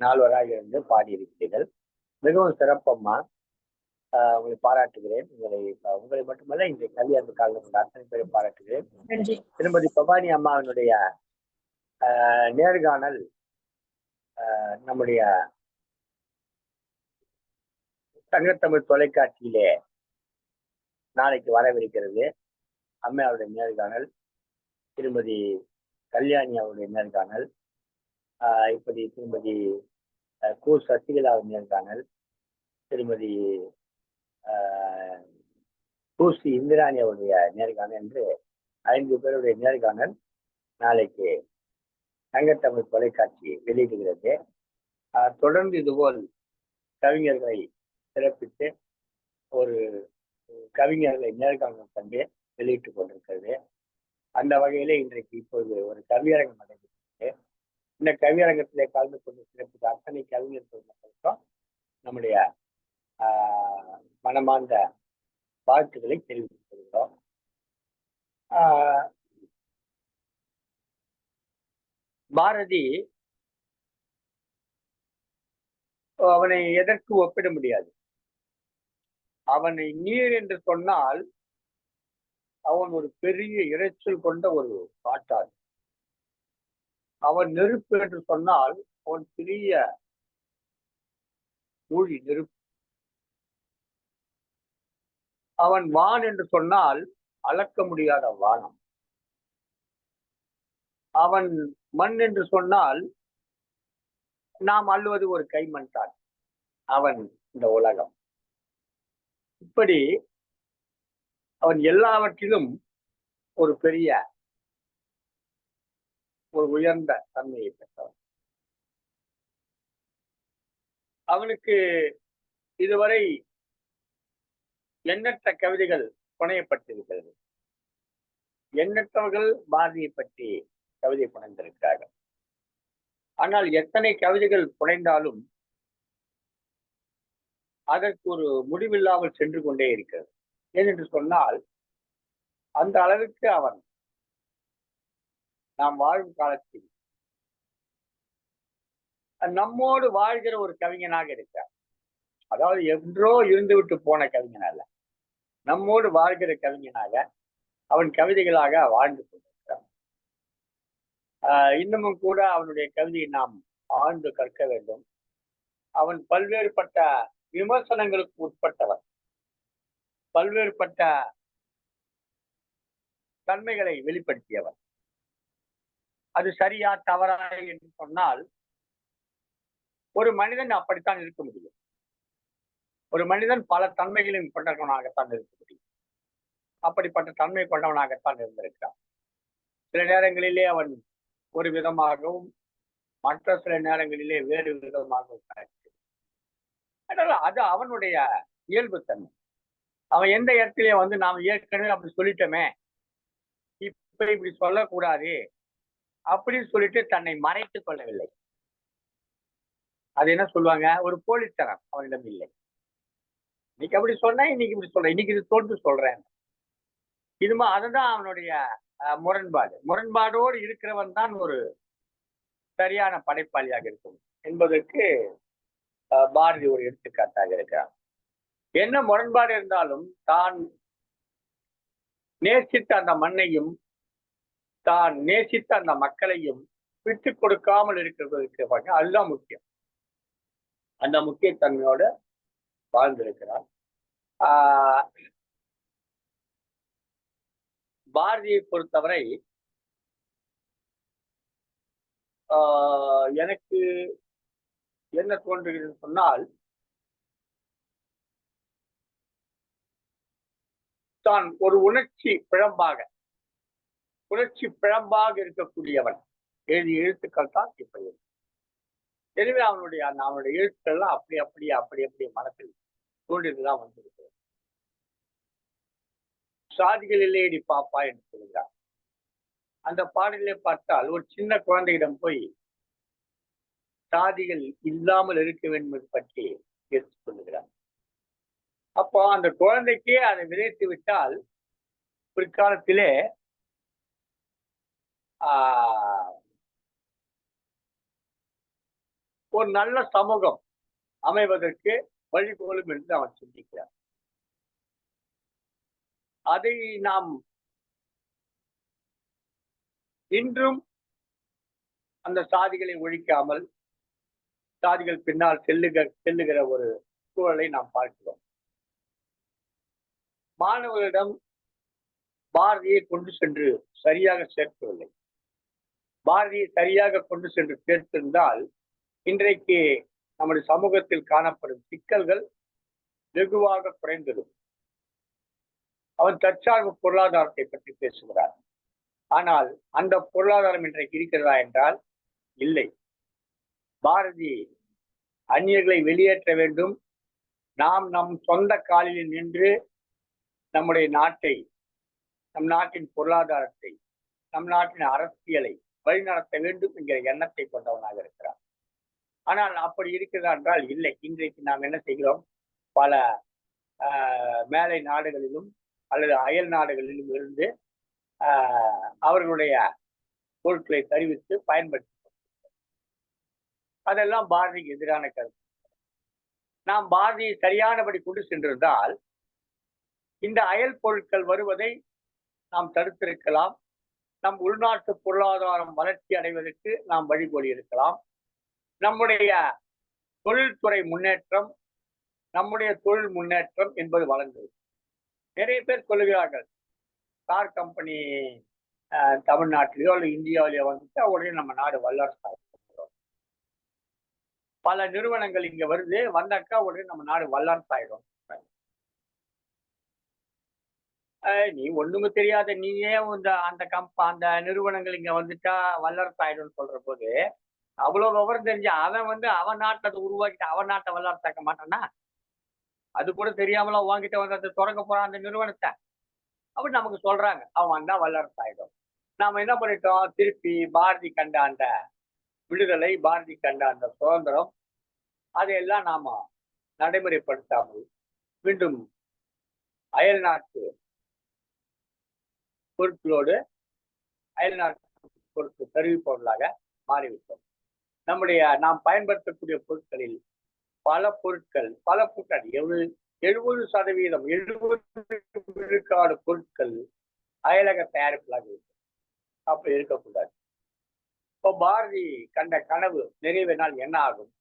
4 இருந்து பாடியிருக்கிறீர்கள். மிகவும் சிறப்பம்மா. உங்களை பாராட்டுகிறேன். உங்களை மட்டுமல்ல இந்த கல்வியாண்டு காலம் கொண்ட அத்தனை பேரை பாராட்டுகிறேன். நன்றி. திருமதி பவானி அம்மாவினுடைய நேர்காணல் நம்முடைய தங்கத்தமிழ் தொலைக்காட்சியிலே நாளைக்கு வரவிருக்கிறது. அம்மையாவுடைய நேர்காணல், திருமதி கல்யாணி அவருடைய நேர்காணல், இப்படி திருமதி கு சசிகலாவின் நேர்காணல், திருமதி பூசி இந்திராணி அவருடைய நேர்காணல் என்று 5 பேருடைய நேர்காணல் நாளைக்கு தங்கத்தமிழ் தொலைக்காட்சி வெளியிடுகிறது. தொடர்ந்து இதுபோல் கவிஞர்களை சிறப்பித்து ஒரு கவிஞர்களை நேர்காணல் கண்டு வெளியிட்டுக் கொண்டிருக்கிறது. அந்த வகையிலே இன்றைக்கு இப்பொழுது ஒரு கவியரங்கம் நடைபெற்றது. இந்த கவியரங்கத்திலே கலந்து கொண்டு சிறப்பித்த அத்தனை கவிஞர்கள் மக்களுக்கும் நம்முடைய மனமார்ந்த வாழ்த்துக்களை தெரிவித்துக் கொள்கிறோம். பாரதி அவனை எதற்கு ஒப்பிட முடியாது. அவனை நீர் என்று சொன்னால் அவன் ஒரு பெரிய இரைச்சல் கொண்ட ஒரு காட்டான். அவன் நெருப்பு என்று சொன்னால் அவன் பெரிய ஊழி நெருப்பு. அவன் வான் என்று சொன்னால் அளக்க முடியாத வானம். அவன் மண் என்று சொன்னால் நாம் அள்ளுவது ஒரு கைமண் தான். அவன் இந்த உலகம். இப்படி அவன் எல்லாவற்றிலும் ஒரு பெரிய ஒரு உயர்ந்த தன்மையை பெற்றவன். அவனுக்கு இதுவரை எண்ணற்ற கவிதைகள் புனையப்பட்டிருக்கிறது. எண்ணற்றவர்கள் பாரதியை பற்றி கவிதை புனைந்திருக்கிறார்கள். ஆனால் எத்தனை கவிதைகள் புனைந்தாலும் அதற்கு ஒரு முடிவில்லாமல் சென்று கொண்டே இருக்கிறது. ஏனென்று சொன்னால் அந்த அளவுக்கு அவன் நாம் வாழும் காலத்தில் நம்மோடு வாழ்கிற ஒரு கவிஞனாக இருக்கிறார். அதாவது என்றோ இருந்துவிட்டு போன கவிஞன் அல்ல, நம்மோடு வாழ்கிற கவிஞனாக அவன் கவிதைகளாக வாழ்ந்து கொண்டிருக்கிறான். இன்னமும் கூட அவனுடைய கவிதையை நாம் ஆழ்ந்து கற்க வேண்டும். அவன் பல்வேறுபட்ட விமர்சனங்களுக்கு உட்பட்டவன். பல்வேறுபட்ட தன்மைகளை வெளிப்படுத்தியவன். அது சரியா தவறா என்று சொன்னால் ஒரு மனிதன் அப்படித்தான் இருக்க முடியும். ஒரு மனிதன் பல தன்மைகளையும் கொண்டவனாகத்தான் இருக்க முடியும். அப்படிப்பட்ட தன்மை கொண்டவனாகத்தான் இருந்திருக்கிறான். சில நேரங்களிலே அவன் ஒரு விதமாகவும் மற்ற சில நேரங்களிலே வேறு விதமாகவும் அதனால அது அவனுடைய இயல்பு தன்மை. அவன் எந்த இடத்திலே வந்து நாம் ஏற்கனவே அப்படி சொல்லிட்டோமே, இப்ப இப்படி சொல்லக்கூடாது அப்படின்னு சொல்லிட்டு தன்னை மறைத்துக் கொள்ளவில்லை. அது என்ன சொல்லுவாங்க, ஒரு போலித்தனம் அவனிடம் இல்லை. இன்னைக்கு அப்படி சொன்ன, இன்னைக்கு இப்படி சொல்றேன், இன்னைக்கு இது தோன்று சொல்றேன். இதுமா அதுதான் அவனுடைய முரண்பாடு. முரண்பாடோடு இருக்கிறவன் தான் ஒரு சரியான படைப்பாளியாக இருக்கும் என்பதற்கு பாரதி ஒரு எடுத்துக்காட்டாக இருக்கிறார். என்ன முரண்பாடு இருந்தாலும் தான் நேசித்த அந்த மண்ணையும் தான் நேசித்த அந்த மக்களையும் விட்டு கொடுக்காமல் இருக்கிறதுக்கு அதுதான் முக்கியம். அந்த முக்கியத்தன்மையோட வாழ்ந்திருக்கிறார். பாரதியை பொறுத்தவரை எனக்கு என்ன தோன்றுகிறது சொன்னால், தான் ஒரு உணர்ச்சி பிழம்பாக இருக்கக்கூடியவன். எழுதிய எழுத்துக்கள் தான் இப்ப இருக்கு. எனவே அவனுடைய எழுத்துக்கள்லாம் அப்படி மனத்தில் தோன்றியதுதான் வந்திருக்கிறது. சாதிகளிலே இடி பாப்பா என்று சொல்கிறார். அந்த பாடலை பார்த்தால் ஒரு சின்ன குழந்தையிடம் போய் சாதிகள் இல்லாமல் இருக்க வேண்டும் என்பது பற்றி எடுத்துக் கொள்ளுகிறார். அப்போ அந்த குழந்தைக்கே அதை விதைத்து விட்டால் பிற்காலத்திலே ஒரு நல்ல சமூகம் அமைவதற்கு வழிகோலும் என்று அவன் சிந்திக்கிறார். அதை நாம் இன்றும் அந்த சாதிகளை ஒழிக்காமல் சாதிகள் பின்னால் செல்லுகிற ஒரு சூழலை நாம் பார்க்கிறோம். மாணவர்களிடம் பாரதியை கொண்டு சென்று சரியாக சேர்க்கவில்லை. பாரதியை சரியாக கொண்டு சென்று சேர்த்திருந்தால் இன்றைக்கு நம்முடைய சமூகத்தில் காணப்படும் சிக்கல்கள் வெகுவாக குறைந்திருக்கும். அவன் தற்சார்பு பொருளாதாரத்தை பற்றி பேசுகிறார். ஆனால் அந்த பொருளாதாரம் இன்றைக்கு இருக்கிறதா என்றால் இல்லை. பாரதி அந்நியர்களை வெளியேற்ற வேண்டும், நாம் நம் சொந்த காலில் நின்று நம்முடைய நாட்டை, நம் நாட்டின் பொருளாதாரத்தை, நம் நாட்டின் அரசியலை வழிநடத்த வேண்டும் என்கிற எண்ணத்தை கொண்டவனாக இருக்கிறார். ஆனால் அப்படி இருக்கிறதா என்றால் இல்லை. இன்றைக்கு நாம் என்ன செய்கிறோம்? பல மேலை நாடுகளிலும் அல்லது அயல் நாடுகளிலும் இருந்து அவர்களுடைய பொருட்களை தருவித்து பயன்படுத்தி அதெல்லாம் பாரதிக்கு எதிரான கருத்து. நாம் பாரதியை சரியானபடி கொண்டு சென்றிருந்தால் இந்த அயல் பொருட்கள் வருவதை நாம் தடுத்திருக்கலாம். நம் உள்நாட்டு பொருளாதாரம் வளர்ச்சி அடைவதற்கு நாம் வழிகோலி இருக்கலாம். நம்முடைய தொழில்துறை முன்னேற்றம், நம்முடைய தொழில் முன்னேற்றம் என்பது வளர்ந்தது. நிறைய பேர் சொல்லுகிறார்கள், கார் கம்பெனி தமிழ்நாட்டிலேயோ அல்லது இந்தியாவிலேயோ வந்துட்டு உடனே நம்ம நாடு வல்லரசாகும். பல நிறுவனங்கள் இங்க வருது, வந்தாக்கா உடனே நம்ம நாடு வல்லரசாயிடும். நீ ஒண்ணுமே தெரியாத நீயே அந்த நிறுவனங்கள் இங்க வந்துட்டா வல்லரசாயிடும் சொல்ற போது அவ்வளவு விவரம் தெரிஞ்ச அவன் நாட்டை அதை உருவாக்கிட்டு அவன் நாட்டை வல்லரசாக்க மாட்டானா? அது கூட தெரியாமல வாங்கிட்ட வந்து அதை தொடங்க போறான் அந்த நிறுவனத்தை. அப்படி நமக்கு சொல்றாங்க அவன் வந்தா வல்லரசாயிடும். நாம என்ன பண்ணிட்டோம்? திருப்பி பாரதி கண்ட அந்த விடுதலை, பாரதி கண்ட அந்த சுதந்திரம், அதையெல்லாம் நாம நடைமுறைப்படுத்தாமல் மீண்டும் அயல் நாட்டு பொருட்களோடு அயல் நாட்டு பொருட்கள் கருவி பொருளாக மாறிவிட்டோம். நாம் பயன்படுத்தக்கூடிய பொருட்களில் பல பொருட்கள் 70% விழுக்காடு பொருட்கள் அயலக தயாரிப்புகளாக இருக்கு. அப்படி இருக்கக்கூடாது. இப்போ பாரதி கண்ட கனவு நிறைவேறினால் என்ன ஆகும்?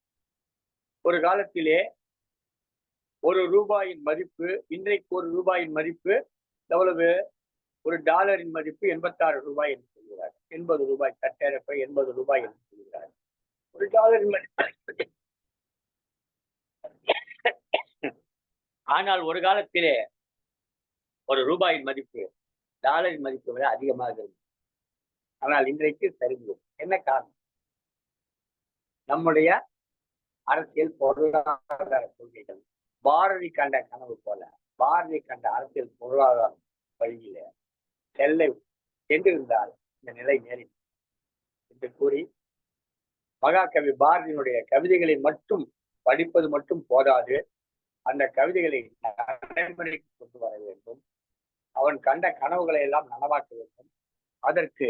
ஒரு காலத்திலே $1 மதிப்பு, இன்றைக்கு $1 மதிப்பு எவ்வளவு? $1 மதிப்பு $86 என்று சொல்கிறார். $80 தட்டேறப்ப $80 என்று சொல்கிறார். $1 மதிப்பு. ஆனால் ஒரு காலத்திலே $1 மதிப்பு டாலரின் மதிப்பை விட அதிகமாக இருந்தது. ஆனால் இன்றைக்கு சரிவு. என்ன காரணம்? நம்முடைய அரசியல் பொருளாதார கொள்கைகள் பாரதி கண்ட கனவு போல பாரதி கண்ட அரசியல் பொருளாதார வழியில செல்ல சென்றிருந்தால் இந்த நிலை நேரிடும் என்று கூறி, மகாகவி பாரதியினுடைய கவிதைகளை மட்டும் படிப்பது மட்டும் போதாது, அந்த கவிதைகளை நடைமுறைக்கு கொண்டு வர வேண்டும். அவன் கண்ட கனவுகளை எல்லாம் நனவாக்க வேண்டும். அதற்கு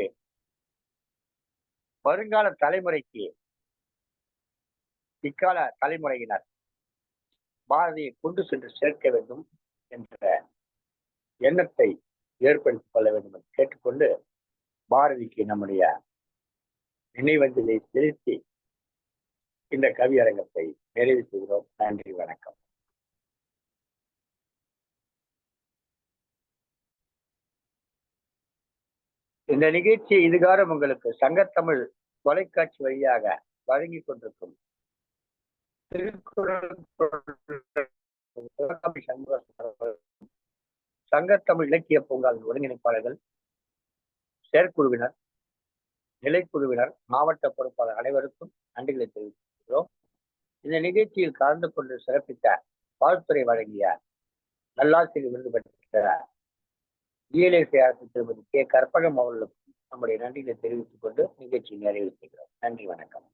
வருங்கால தலைமுறைக்கு, இக்கால தலைமுறையினர் பாரதியை கொண்டு சென்று சேர்க்க வேண்டும் என்ற எண்ணத்தை ஏற்படுத்திக் கொள்ள வேண்டும் என்று கேட்டுக்கொண்டு, பாரதிக்கு நம்முடைய நினைவஞ்சலை செலுத்தி இந்த கவியரங்கத்தை நிறைவு செய்கிறோம். நன்றி, வணக்கம். இந்த நிகழ்ச்சி இதுகாரம் உங்களுக்கு சங்கத்தமிழ் தொலைக்காட்சி வழியாக வழங்கி கொண்டிருக்கும் சங்கத்தமிழ் இலக்கிய பூங்காவின் ஒருங்கிணைப்பாளர்கள், செயற்குழுவினர், நிலைக்குழுவினர், மாவட்ட பொறுப்பாளர் அனைவருக்கும் நன்றிகளை தெரிவிக்கிறோம். இந்த நிகழ்ச்சியில் கலந்து கொண்டு சிறப்பித்த வாழ்த்துறை வழங்கிய நல்லாசிரியர் விருது பெற்ற ஜிஎல்ஏசி அரசு திருமதி கே. கற்பகம் அவர்களுக்கும் நம்முடைய நன்றிகளை தெரிவித்துக் கொண்டு நிகழ்ச்சியை நிறைவு செய்கிறோம். நன்றி, வணக்கம்.